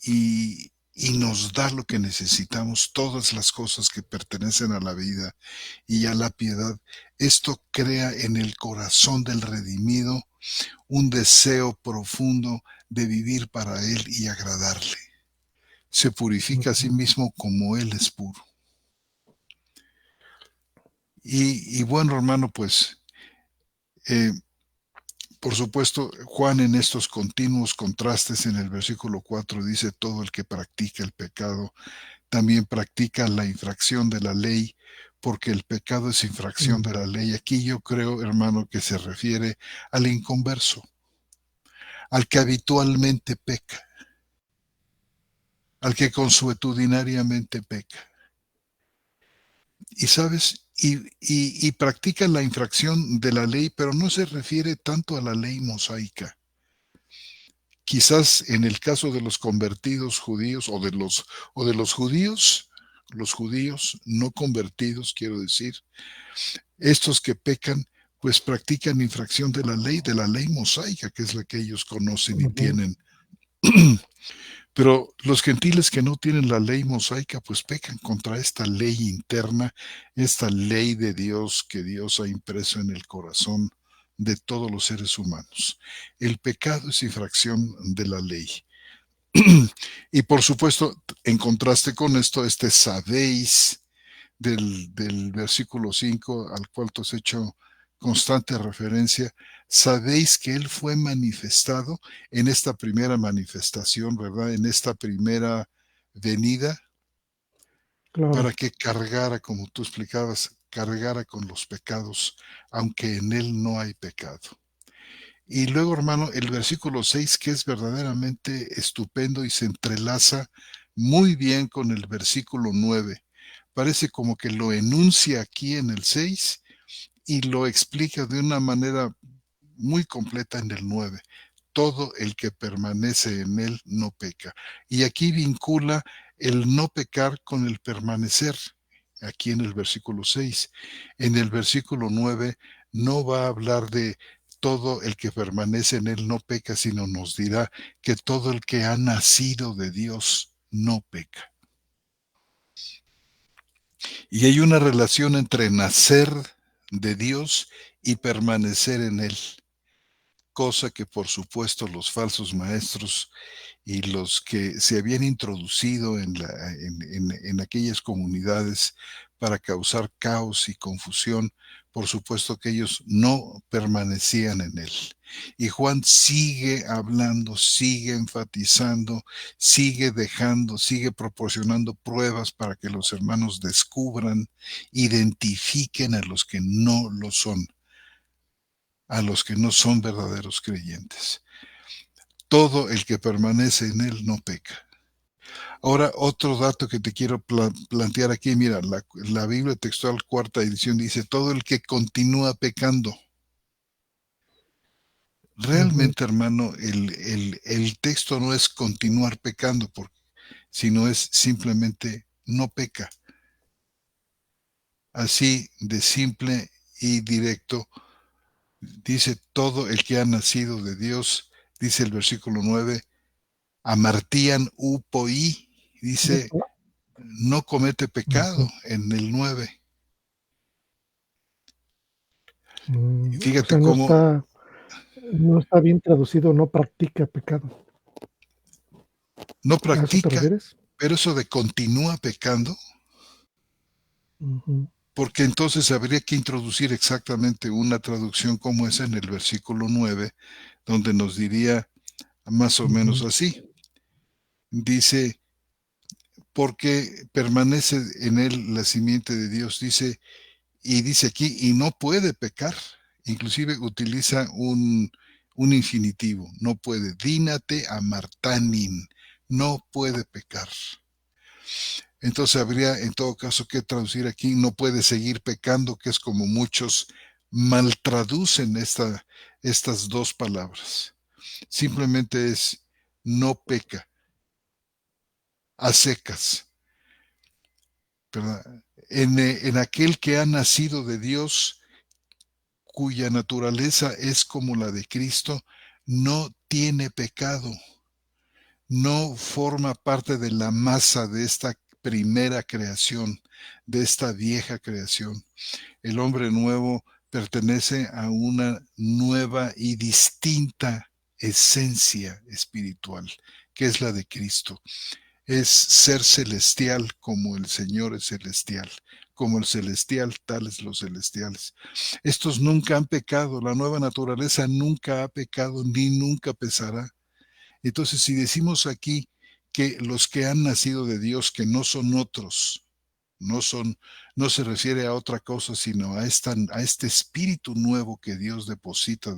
y nos da lo que necesitamos, todas las cosas que pertenecen a la vida y a la piedad. Esto crea en el corazón del redimido un deseo profundo de vivir para Él y agradarle. Se purifica a sí ujú. mismo como Él es puro. Y bueno, hermano, pues, eh, por supuesto, Juan en estos continuos contrastes en el versículo 4 dice: todo el que practica el pecado también practica la infracción de la ley, porque el pecado es infracción de Mm, la ley. Aquí yo creo, hermano, que se refiere al inconverso, al que habitualmente peca, al que consuetudinariamente peca. Y sabes, y practica la infracción de la ley, pero no se refiere tanto a la ley mosaica. Quizás en el caso de los convertidos judíos o de los judíos no convertidos, quiero decir, estos que pecan, pues practican infracción de la ley mosaica, que es la que ellos conocen y ujú, tienen. Pero los gentiles que no tienen la ley mosaica, pues pecan contra esta ley interna, esta ley de Dios que Dios ha impreso en el corazón de todos los seres humanos. El pecado es infracción de la ley. Y por supuesto, en contraste con esto, este sabéis del versículo 5 al cual tú has hecho constante referencia, sabéis que Él fue manifestado en esta primera manifestación, ¿verdad? En esta primera venida, claro. para que cargara, como tú explicabas, cargara con los pecados, aunque en Él no hay pecado. Y luego, hermano, el versículo 6, que es verdaderamente estupendo y se entrelaza muy bien con el versículo 9. Parece como que lo enuncia aquí en el 6 y lo explica de una manera muy completa en el 9. Todo el que permanece en él no peca. Y aquí vincula el no pecar con el permanecer aquí en el versículo 6. En el versículo 9 no va a hablar de todo el que permanece en él no peca, sino nos dirá que todo el que ha nacido de Dios no peca. Y hay una relación entre nacer de Dios y permanecer en él, cosa que por supuesto los falsos maestros y los que se habían introducido en aquellas comunidades para causar caos y confusión, por supuesto que ellos no permanecían en él. Y Juan sigue hablando, sigue enfatizando, sigue dejando, sigue proporcionando pruebas para que los hermanos descubran, identifiquen a los que no lo son, a los que no son verdaderos creyentes. Todo el que permanece en él no peca. Ahora, otro dato que te quiero plantear aquí, mira, la Biblia textual cuarta edición dice, todo el que continúa pecando. Ujú, Realmente, hermano, el texto no es continuar pecando, sino es simplemente no peca. Así de simple y directo, dice todo el que ha nacido de Dios, dice el versículo 9, amartían upoi, dice, ujú, no comete pecado ujú. en el 9. O Fíjate sea, cómo no está bien traducido, no practica pecado. no ¿A eso te practica, refieres? pero eso de continúa pecando, Ujú, porque entonces habría que introducir exactamente una traducción como esa en el versículo 9, donde nos diría más o menos ujú, así. Dice, porque permanece en él la simiente de Dios, dice, y dice aquí, y no puede pecar. Inclusive utiliza un infinitivo, no puede. Dínate a Martanin, no puede pecar. Entonces habría en todo caso que traducir aquí, no puede seguir pecando, que es como muchos maltraducen estas dos palabras. Simplemente es no peca, a secas, ¿verdad? En aquel que ha nacido de Dios, cuya naturaleza es como la de Cristo, no tiene pecado, no forma parte de la masa de esta primera creación, de esta vieja creación. El hombre nuevo pertenece a una nueva y distinta esencia espiritual, que es la de Cristo. Es ser celestial como el Señor es celestial. Como el celestial, tales los celestiales. Estos nunca han pecado, la nueva naturaleza nunca ha pecado ni nunca pesará. Entonces, si decimos aquí que los que han nacido de Dios, que no son otros, no son, no se refiere a otra cosa, sino a este espíritu nuevo que Dios deposita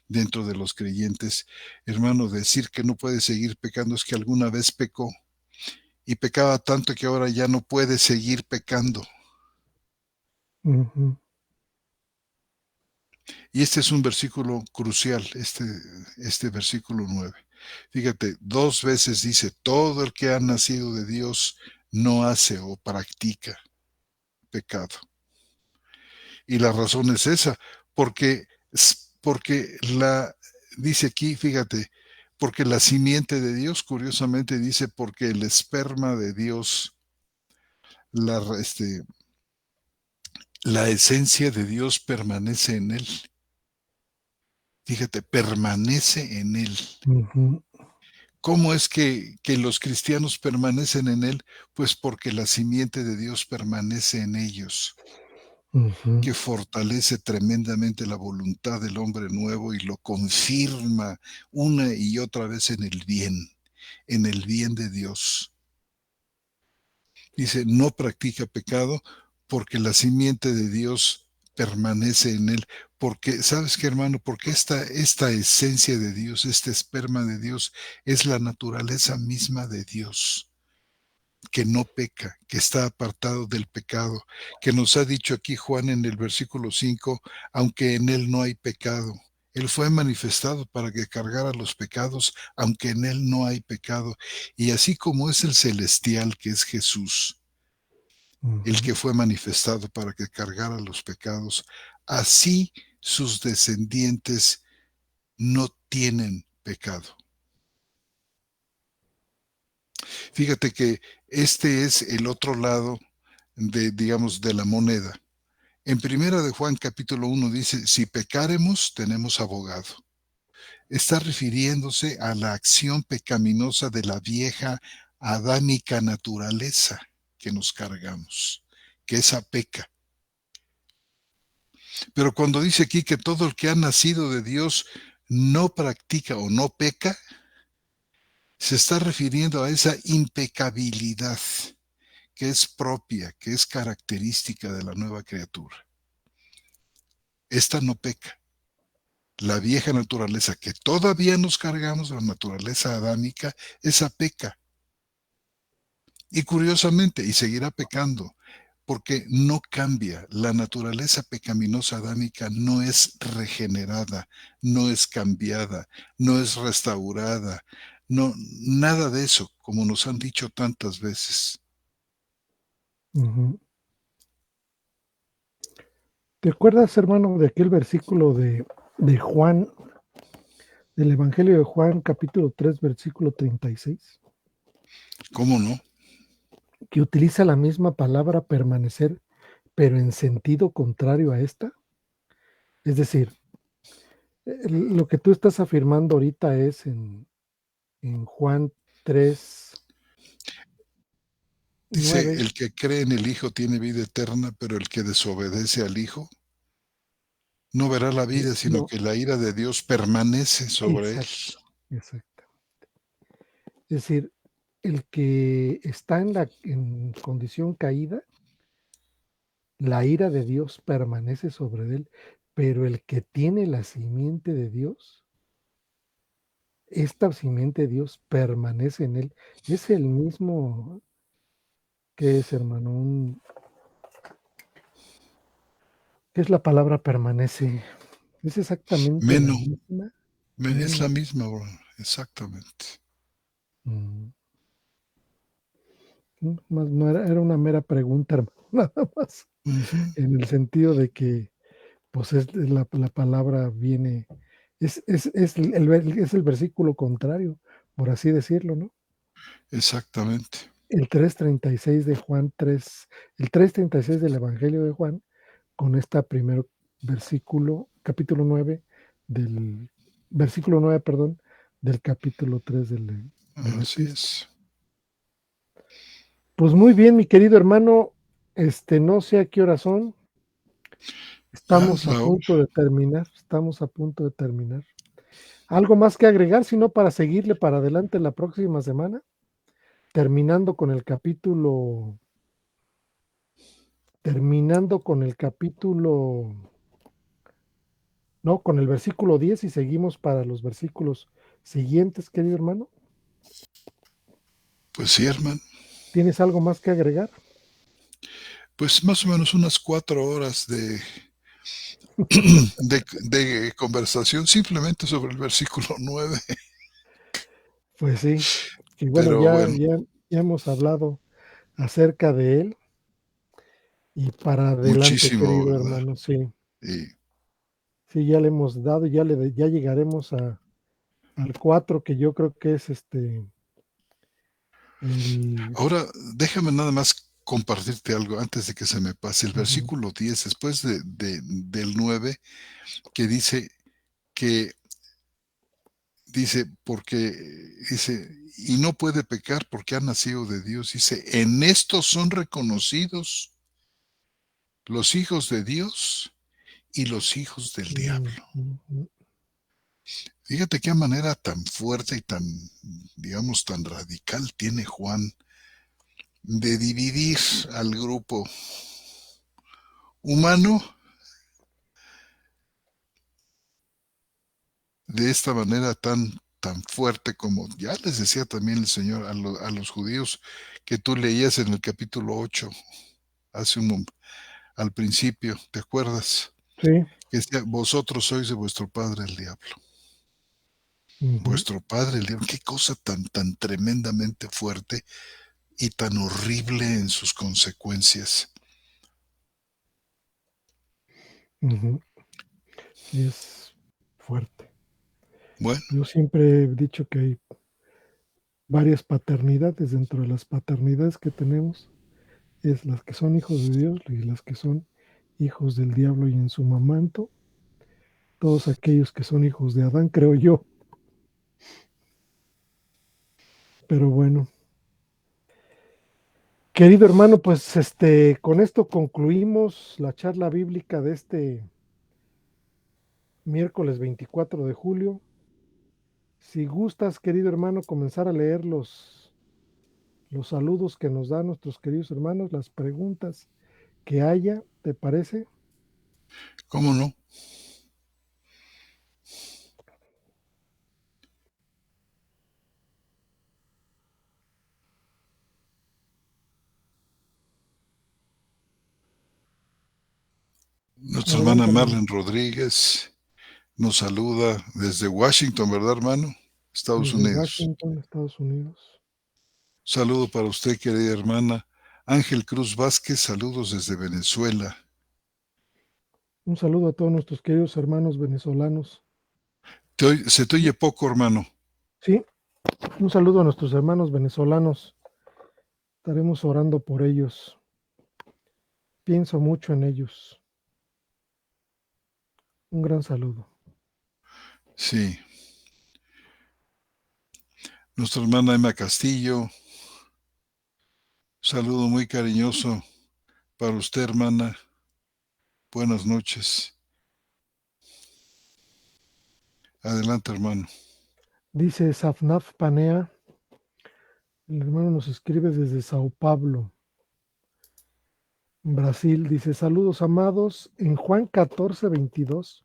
dentro de los creyentes. Hermano, decir que no puede seguir pecando es que alguna vez pecó y pecaba tanto que ahora ya no puede seguir pecando. ujú, Y este es un versículo crucial, este versículo 9. Fíjate, dos veces dice, todo el que ha nacido de Dios no hace o practica pecado. Y la razón es esa, porque, dice aquí, fíjate, porque la simiente de Dios, curiosamente dice, porque el esperma de Dios, la, este, la esencia de Dios permanece en él. Fíjate, permanece en él. ujú, ¿Cómo es que los cristianos permanecen en él? Pues porque la simiente de Dios permanece en ellos, ujú. que fortalece tremendamente la voluntad del hombre nuevo y lo confirma una y otra vez en el bien de Dios. Dice, no practica pecado porque la simiente de Dios permanece en él. Porque, ¿sabes qué, hermano? Porque esta esencia de Dios, este esperma de Dios, es la naturaleza misma de Dios, que no peca, que está apartado del pecado, que nos ha dicho aquí Juan en el versículo 5, aunque en él no hay pecado. Él fue manifestado para que cargara los pecados, aunque en él no hay pecado. Y así como es el celestial, que es Jesús, el Ujú. que fue manifestado para que cargara los pecados, así sus descendientes no tienen pecado. Fíjate que este es el otro lado de, digamos, de la moneda. En Primera de Juan capítulo 1 dice, si pecáremos, tenemos abogado. Está refiriéndose a la acción pecaminosa de la vieja adámica naturaleza que nos cargamos, que esa peca. Pero cuando dice aquí que todo el que ha nacido de Dios no practica o no peca, se está refiriendo a esa impecabilidad que es propia, que es característica de la nueva criatura. Esta no peca. La vieja naturaleza que todavía nos cargamos, la naturaleza adámica, esa peca. Y curiosamente, y seguirá pecando, porque no cambia. La naturaleza pecaminosa adámica no es regenerada, no es cambiada, no es restaurada, no, nada de eso, como nos han dicho tantas veces. Ujú. ¿Te acuerdas, hermano, de aquel versículo de Juan, del Evangelio de Juan, capítulo 3, versículo 36, ¿Cómo no? que utiliza la misma palabra permanecer, pero en sentido contrario a esta? Es decir, lo que tú estás afirmando ahorita es en Juan 3, Dice, 9. el que cree en el Hijo tiene vida eterna, pero el que desobedece al Hijo no verá la vida, sino No, que la ira de Dios permanece sobre él. exacto, exacto. Es decir, el que está en condición caída, la ira de Dios permanece sobre él, pero el que tiene la simiente de Dios, esta simiente de Dios permanece en él. Es el mismo que es, hermano, ¿qué es la palabra permanece? Es exactamente la Menos, misma. es la Menos. misma, bro, exactamente. Mm, no era una mera pregunta, hermano, nada más, Ujú, en el sentido de que, pues, la palabra viene, es el versículo contrario, por así decirlo, ¿no? exactamente. El 3:36 de Juan 3, el 3:36 del Evangelio de Juan, con esta primer versículo, capítulo 9 del versículo 9, perdón, del capítulo 3 de la Así epístola. es. Pues muy bien, mi querido hermano, no sé a qué hora son, Ah, es estamos a la hora. punto de terminar, estamos a punto de terminar. ¿Algo más que agregar, sino para seguirle para adelante la próxima semana? Terminando con el capítulo, terminando con el capítulo, no, con el versículo 10 y seguimos para los versículos siguientes, querido hermano. Pues sí, hermano. ¿Tienes algo más que agregar? Pues más o menos unas 4 horas de conversación simplemente sobre el versículo 9. Pues sí, y bueno, Pero bueno, ya hemos hablado acerca de él y para adelante, muchísimo, querido ¿verdad? hermano, sí, Y sí, ya le hemos dado, ya llegaremos al 4 que yo creo que es el, ahora déjame nada más compartirte algo antes de que se me pase. El ujú, versículo 10 después del 9 que que porque dice, y no puede pecar porque ha nacido de Dios. Dice, en esto son reconocidos los hijos de Dios y los hijos del mm, diablo. mm, Fíjate qué manera tan fuerte y tan, digamos, tan radical tiene Juan de dividir al grupo humano de esta manera tan fuerte como ya les decía también el Señor a los judíos que tú leías en el capítulo 8 hace al principio, ¿te acuerdas? sí, Que decía, vosotros sois de vuestro padre el diablo. ujú, Vuestro padre el diablo. Qué cosa tan tremendamente fuerte. y tan horrible en sus consecuencias. Sí, es fuerte. Bueno, Yo siempre he dicho que hay varias paternidades. Dentro de las paternidades que tenemos, es las que son hijos de Dios y las que son hijos del diablo, y en su momento todos aquellos que son hijos de Adán, creo yo. Pero bueno, querido hermano, pues con esto concluimos la charla bíblica de este miércoles 24 de julio. Si gustas, querido hermano, comenzar a leer los saludos que nos dan nuestros queridos hermanos, las preguntas que haya, ¿te parece? ¿cómo no? Nuestra hermana Adelante, hermano. Marlene Rodríguez nos saluda desde Washington, ¿verdad, hermano? Estados Desde Unidos. Washington, Estados Unidos. Saludo para usted, querida hermana. Ángel Cruz Vázquez, saludos desde Venezuela. Un saludo a todos nuestros queridos hermanos venezolanos. Se te oye poco, hermano. Sí, un saludo a nuestros hermanos venezolanos. Estaremos orando por ellos. Pienso mucho en ellos. Un gran saludo. Sí. Nuestra hermana Emma Castillo, saludo muy cariñoso para usted, hermana. Buenas noches. Adelante, hermano. Dice Safnaf Panea, el hermano nos escribe desde Sao Paulo, Brasil. Dice: saludos amados. En Juan 14:22,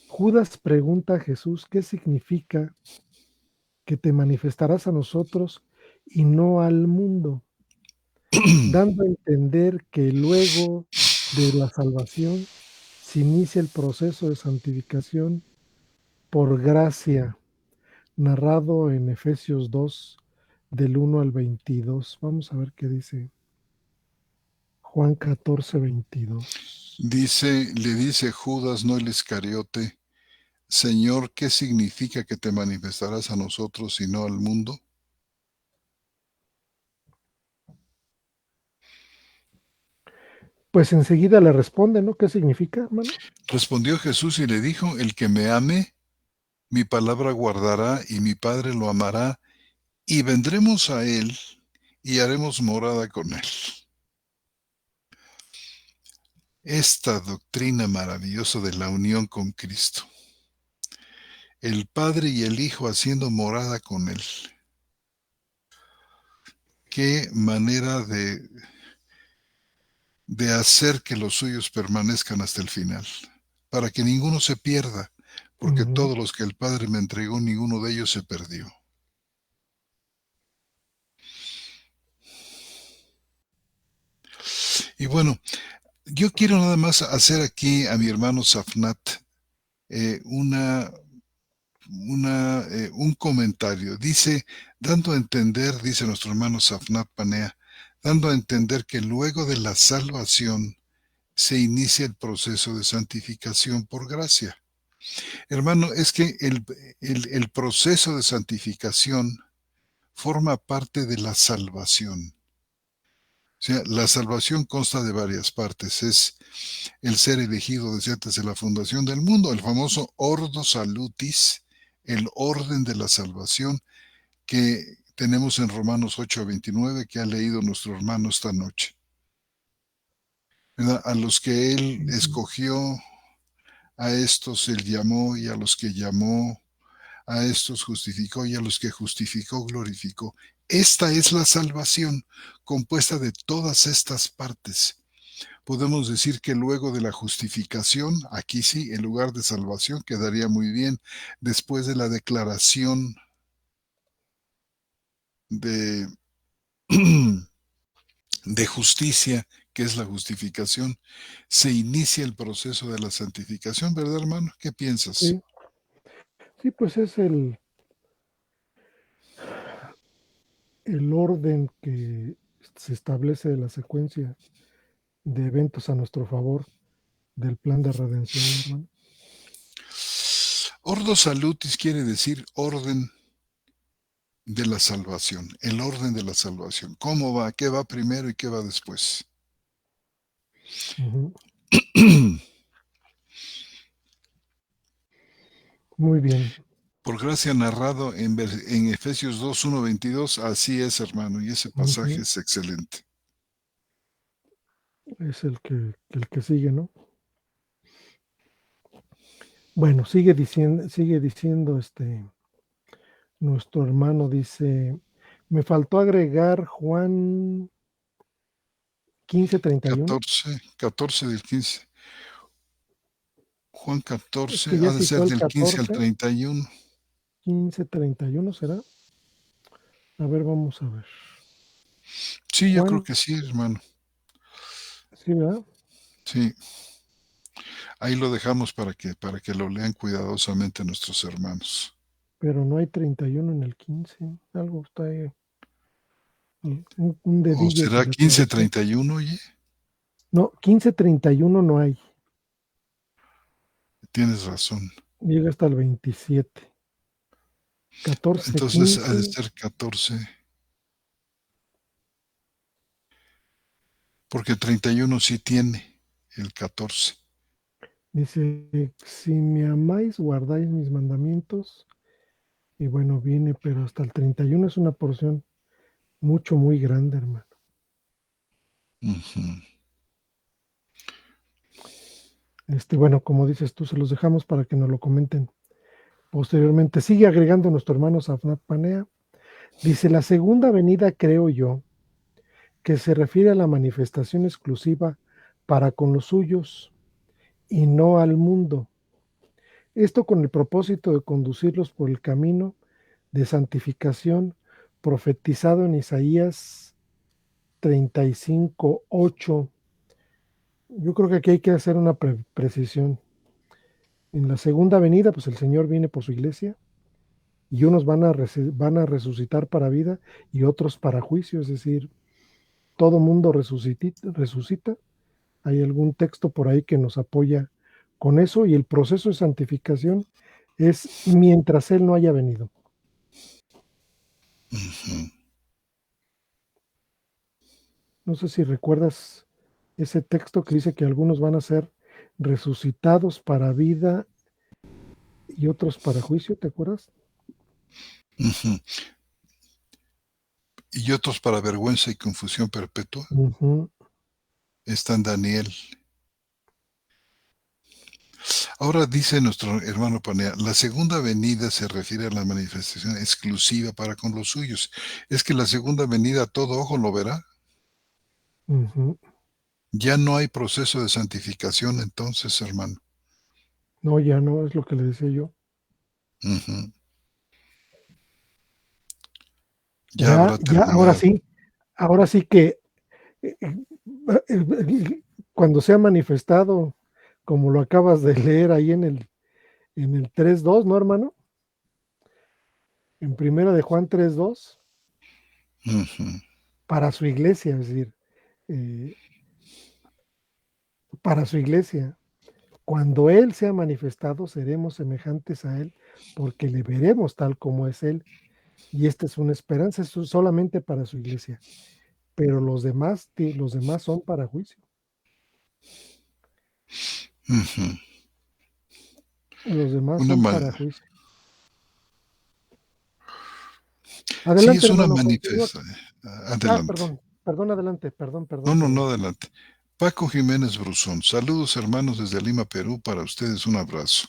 Judas pregunta a Jesús: ¿qué significa que te manifestarás a nosotros y no al mundo? Dando a entender que luego de la salvación se inicia el proceso de santificación por gracia, narrado en Efesios 2, del 1 al 22. Vamos a ver qué dice Juan 14:22. Le dice Judas, no el Iscariote, Señor, ¿qué significa que te manifestarás a nosotros y no al mundo? Pues enseguida le responde, ¿no? ¿Qué significa, hermano? Respondió Jesús y le dijo, el que me ame, mi palabra guardará y mi Padre lo amará y vendremos a él y haremos morada con él. Esta doctrina maravillosa de la unión con Cristo. El Padre y el Hijo haciendo morada con él. Qué manera de hacer que los suyos permanezcan hasta el final, para que ninguno se pierda, porque Ujú. todos los que el Padre me entregó, ninguno de ellos se perdió. Y bueno, yo quiero nada más hacer aquí a mi hermano Safnat eh, una, un comentario. Dice, dando a entender, dice nuestro hermano Safnat Panea, dando a entender que luego de la salvación se inicia el proceso de santificación por gracia. Hermano, es que el proceso de santificación forma parte de la salvación. O sea, la salvación consta de varias partes. Es el ser elegido desde antes de la fundación del mundo, el famoso Ordo Salutis, el orden de la salvación que tenemos en Romanos 8:29, que ha leído nuestro hermano esta noche. ¿Verdad? A los que él Ujú. escogió, a estos él llamó, y a los que llamó, a estos justificó, y a los que justificó, glorificó. Esta es la salvación, compuesta de todas estas partes. Podemos decir que luego de la justificación, aquí sí, en lugar de salvación, quedaría muy bien, después de la declaración de, de justicia, que es la justificación, se inicia el proceso de la santificación, ¿verdad, hermano? ¿Qué piensas? Sí, sí, pues es el orden que se establece de la secuencia de eventos a nuestro favor del plan de redención, hermano. Ordo Salutis quiere decir orden de la salvación, el orden de la salvación. ¿Cómo va? ¿Qué va primero y qué va después? Ujú. Muy bien. Por gracia narrado en Efesios 2, 1, 22, así es, hermano, y ese pasaje Ujú. es excelente. Es el que sigue, ¿no? Bueno, sigue diciendo nuestro hermano, dice, me faltó agregar Juan 15:31. 14 del 15. Juan Es 14 que ya ha de citó ser el del 15 al 14, 31. 15:31 será. A ver, vamos a ver. Sí, yo creo Juan, que sí, hermano. sí, ¿verdad? Sí, ahí lo dejamos para que lo lean cuidadosamente nuestros hermanos. Pero no hay 31 en el 15. Algo está ahí. Un ¿O dedillo se será le 15, atravesó. 31, oye? No, 15:31 no hay. Tienes razón. Llega hasta el 27. 14, Entonces ha 15. de ser 14, porque 31 sí tiene el 14. Dice, si me amáis, guardáis mis mandamientos. Y bueno, viene, pero hasta el 31 es una porción muy grande, hermano. Ujú. Bueno, como dices tú, se los dejamos para que nos lo comenten posteriormente. Sigue agregando nuestro hermano Safnat Panea. Dice, la segunda venida, creo yo, que se refiere a la manifestación exclusiva para con los suyos y no al mundo. Esto con el propósito de conducirlos por el camino de santificación profetizado en Isaías 35:8. Yo creo que aquí hay que hacer una precisión. En la segunda venida, pues el Señor viene por su iglesia y unos van a resucitar para vida y otros para juicio, es decir, todo mundo resucita. Hay algún texto por ahí que nos apoya con eso y el proceso de santificación es mientras Él no haya venido. Ujú. No sé si recuerdas ese texto que dice que algunos van a ser resucitados para vida y otros para juicio, ¿te acuerdas? Ujú. Y otros para vergüenza y confusión perpetua. Ujú. Está en Daniel. Ahora dice nuestro hermano Panea, la segunda venida se refiere a la manifestación exclusiva para con los suyos. Es que la segunda venida todo ojo lo verá. Ujú. Ya no hay proceso de santificación entonces, hermano. No, ya no, es lo que le decía yo. Ujú. Ya Ya, habrá ya, terminado. ahora sí que eh, cuando se ha manifestado, como lo acabas de leer ahí en el 3:2, ¿no, hermano? En primera de Juan 3:2, Ujú. para su iglesia, es decir, eh, para su iglesia. Cuando Él sea manifestado, seremos semejantes a Él, porque le veremos tal como es Él. Y esta es una esperanza, es solamente para su iglesia. Pero los demás son para juicio. Ujú. Los demás Una son ma- para juicio. sí, Adelante, es una hermano, continúa. manifestación. Ah, Adelante. perdón, adelante, perdón, No, perdón, no, no, perdón. adelante. Paco Jiménez Brusón. Saludos, hermanos, desde Lima, Perú. Para ustedes un abrazo.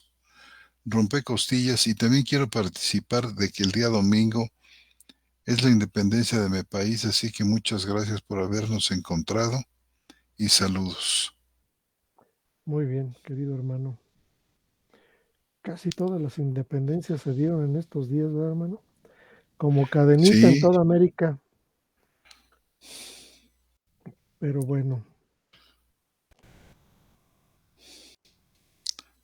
Rompe costillas y también quiero participar de que el día domingo es la independencia de mi país, así que muchas gracias por habernos encontrado y saludos. Muy bien, querido hermano. Casi todas las independencias se dieron en estos días, ¿verdad, hermano? Como cadenita en Sí, toda América. Pero bueno,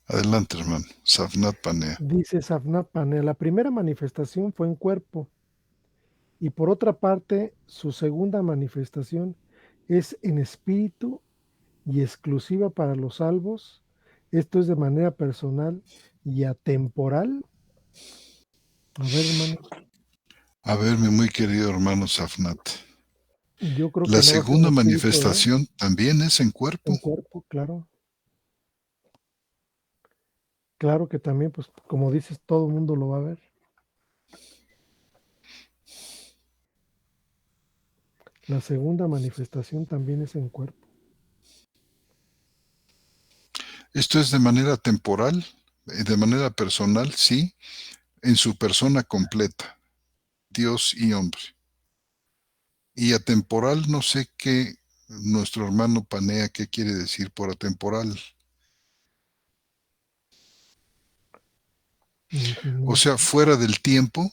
adelante, hermano. Safnat Panea. dice Safnat Panea, la primera manifestación fue en cuerpo Y por otra parte, su segunda manifestación es en espíritu y exclusiva para los salvos. Esto es de manera personal y atemporal. A ver, hermano, A ver, mi muy querido hermano Safnat. yo creo La que no va a ser en segunda espíritu, ¿verdad? manifestación también es en cuerpo. En cuerpo, claro. Claro que también, pues como dices, todo el mundo lo va a ver. La segunda manifestación también es en cuerpo. Esto es de manera temporal, de manera personal, sí, en su persona completa, Dios y hombre. Y atemporal, no sé qué nuestro hermano Panea, qué quiere decir por atemporal. O No sea, sé. fuera del tiempo,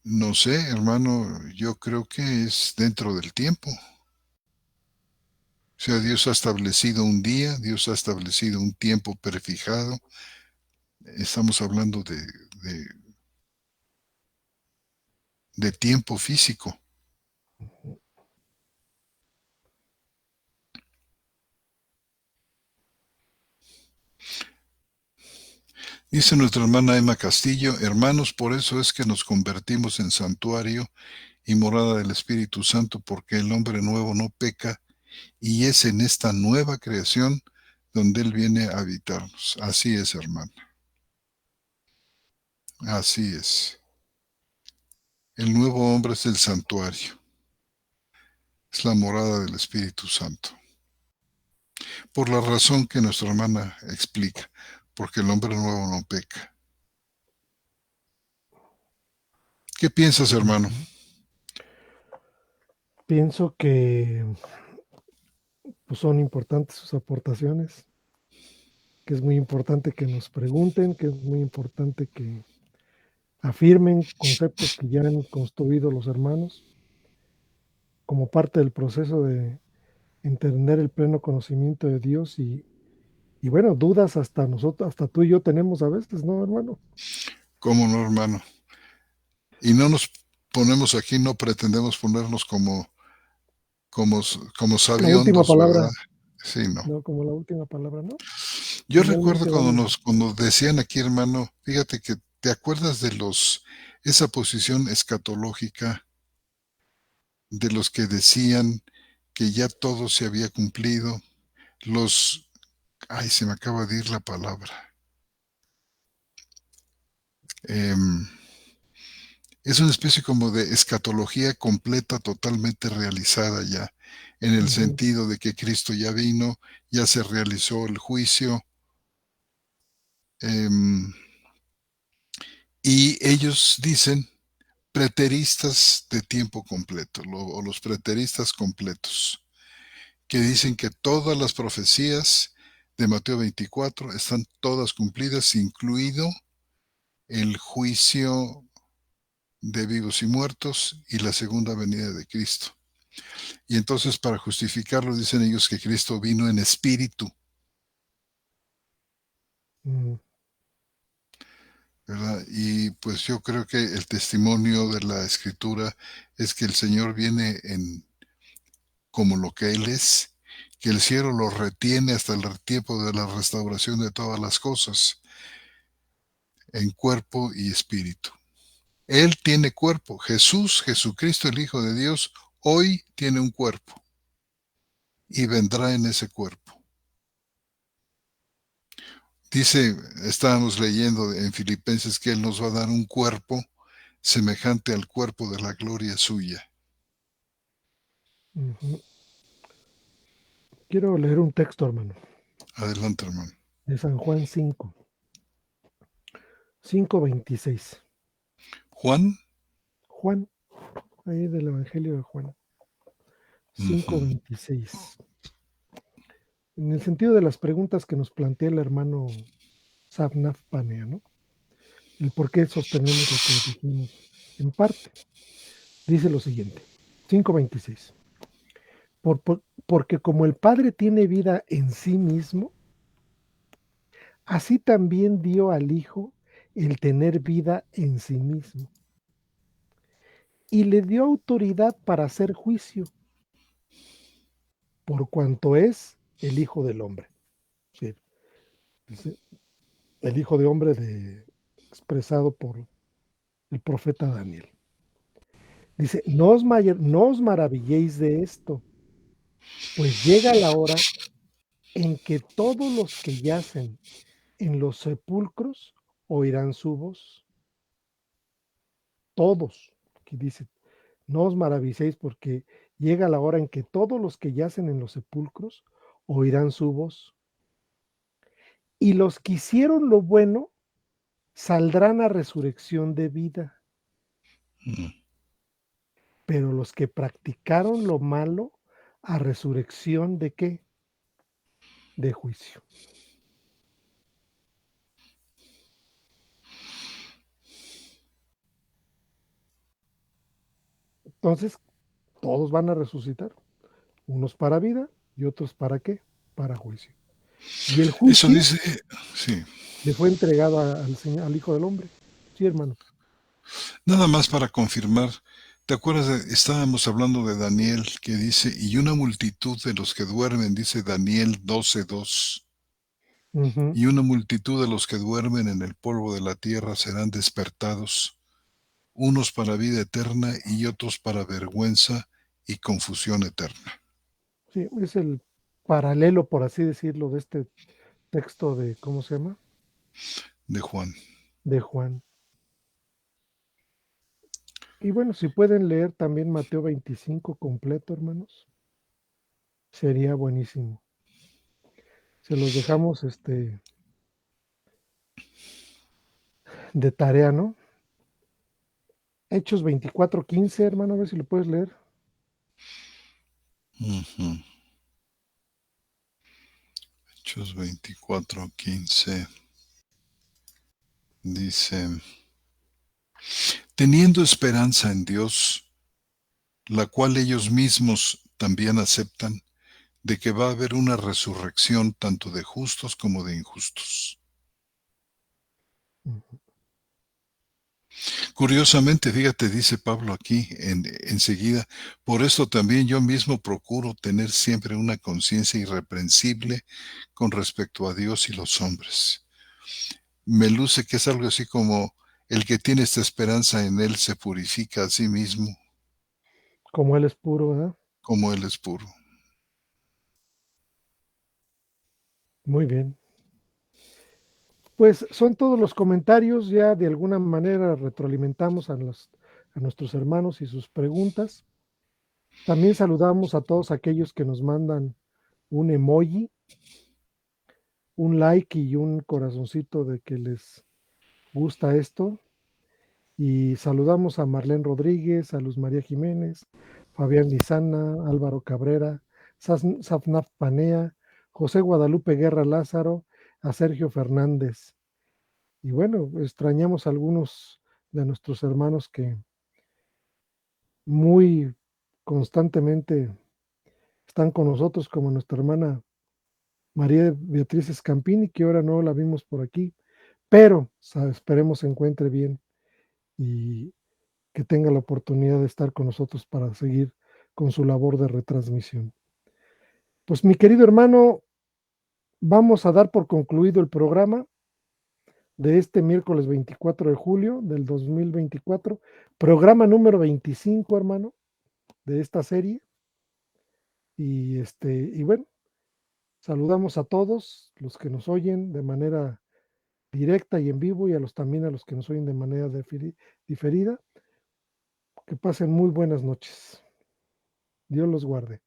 no sé, hermano, yo creo que es dentro del tiempo. O sea, Dios ha establecido un día, Dios ha establecido un tiempo prefijado. Estamos hablando de tiempo físico. Dice nuestra hermana Emma Castillo, hermanos, por eso es que nos convertimos en santuario y morada del Espíritu Santo, porque el hombre nuevo no peca y es en esta nueva creación donde Él viene a habitarnos. Así es, hermano. Así es. El nuevo hombre es el santuario, es la morada del Espíritu Santo. Por la razón que nuestra hermana explica, porque el hombre nuevo no peca. ¿Qué piensas, hermano? Pienso que pues, son importantes sus aportaciones, que es muy importante que nos pregunten, que es muy importante que afirmen conceptos que ya han construido los hermanos como parte del proceso de entender el pleno conocimiento de Dios y bueno, dudas hasta nosotros, hasta tú y yo tenemos a veces, ¿no, hermano? ¿Cómo no, hermano? Y no nos ponemos aquí, no pretendemos ponernos como La última sabiondos, ¿verdad? palabra, Sí, no. ¿no? Como la última palabra, ¿no? Yo recuerdo Finalmente vamos. cuando decían aquí, hermano, fíjate que te acuerdas de esa posición escatológica de los que decían que ya todo se había cumplido, los, ay, se me acaba de ir la palabra. Em, es una especie como de escatología completa, totalmente realizada ya, en el Ujú, sentido de que Cristo ya vino, ya se realizó el juicio, em, y ellos dicen preteristas de tiempo completo, o los preteristas completos, que dicen que todas las profecías de Mateo 24 están todas cumplidas, incluido el juicio de vivos y muertos y la segunda venida de Cristo. Y entonces para justificarlo dicen ellos que Cristo vino en espíritu, mm, ¿verdad? Y pues yo creo que el testimonio de la escritura es que el Señor viene como lo que Él es, que el cielo lo retiene hasta el tiempo de la restauración de todas las cosas, en cuerpo y espíritu. Él tiene cuerpo. Jesús, Jesucristo, el Hijo de Dios, hoy tiene un cuerpo y vendrá en ese cuerpo. Dice, estábamos leyendo en Filipenses que Él nos va a dar un cuerpo semejante al cuerpo de la gloria suya. ujú. Quiero leer un texto, hermano, Adelante, hermano. de San Juan 5:26. Juan. Juan, ahí del Evangelio de Juan, Ujú. 5:26. En el sentido de las preguntas que nos plantea el hermano Sabnaf Panea, ¿no? El por qué sostenemos lo que dijimos. En parte, dice lo siguiente, 5:26. Porque como el Padre tiene vida en sí mismo, así también dio al Hijo el tener vida en sí mismo. y le dio autoridad para hacer juicio, por cuanto es el Hijo del Hombre. Sí, dice, el Hijo de Hombre expresado por el profeta Daniel. Dice, no os maravilléis de esto, pues llega la hora en que todos los que yacen en los sepulcros oirán su voz. Todos, aquí dice, no os maravilléis porque llega la hora en que todos los que yacen en los sepulcros oirán su voz. Y los que hicieron lo bueno saldrán a resurrección de vida, Mm. pero los que practicaron lo malo a resurrección de ¿qué? De juicio. Entonces, todos van a resucitar, unos para vida y otros para ¿qué? Para juicio. Y el Eso juicio dice, sí. le fue entregado al Hijo del Hombre. Sí, hermano. Nada más para confirmar, ¿te acuerdas? Estábamos hablando de Daniel que dice, y una multitud de los que duermen, dice Daniel 12:2, Ujú. y una multitud de los que duermen en el polvo de la tierra serán despertados, unos para vida eterna y otros para vergüenza y confusión eterna. Sí, es el paralelo, por así decirlo, de este texto de, ¿cómo se llama? De Juan. De Juan. Y bueno, si pueden leer también Mateo 25 completo, hermanos, sería buenísimo. Se los dejamos de tarea, ¿no? Hechos 24:15, hermano, a ver si lo puedes leer. Ujú. Hechos 24:15 dice, teniendo esperanza en Dios, la cual ellos mismos también aceptan, de que va a haber una resurrección tanto de justos como de injustos. Ujú. Curiosamente, fíjate, dice Pablo aquí enseguida, por eso también yo mismo procuro tener siempre una conciencia irreprensible con respecto a Dios y los hombres. Me luce que es algo así como el que tiene esta esperanza en Él se purifica a sí mismo Como Él es puro, ¿verdad? como Él es puro. Muy bien. Pues son todos los comentarios, ya de alguna manera retroalimentamos a nuestros hermanos y sus preguntas. También saludamos a todos aquellos que nos mandan un emoji, un like y un corazoncito de que les gusta esto. Y saludamos a Marlene Rodríguez, a Luz María Jiménez, Fabián Lizana, Álvaro Cabrera, Safnaf Panea, José Guadalupe Guerra Lázaro, a Sergio Fernández. Y bueno, extrañamos a algunos de nuestros hermanos que muy constantemente están con nosotros, como nuestra hermana María Beatriz Escampini, que ahora no la vimos por aquí, pero esperemos se encuentre bien y que tenga la oportunidad de estar con nosotros para seguir con su labor de retransmisión. Pues mi querido hermano, vamos a dar por concluido el programa de este miércoles 24 de julio del 2024, programa número 25, hermano, de esta serie. Y bueno, saludamos a todos los que nos oyen de manera directa y en vivo y también a los que nos oyen de manera diferida. Que pasen muy buenas noches. Dios los guarde.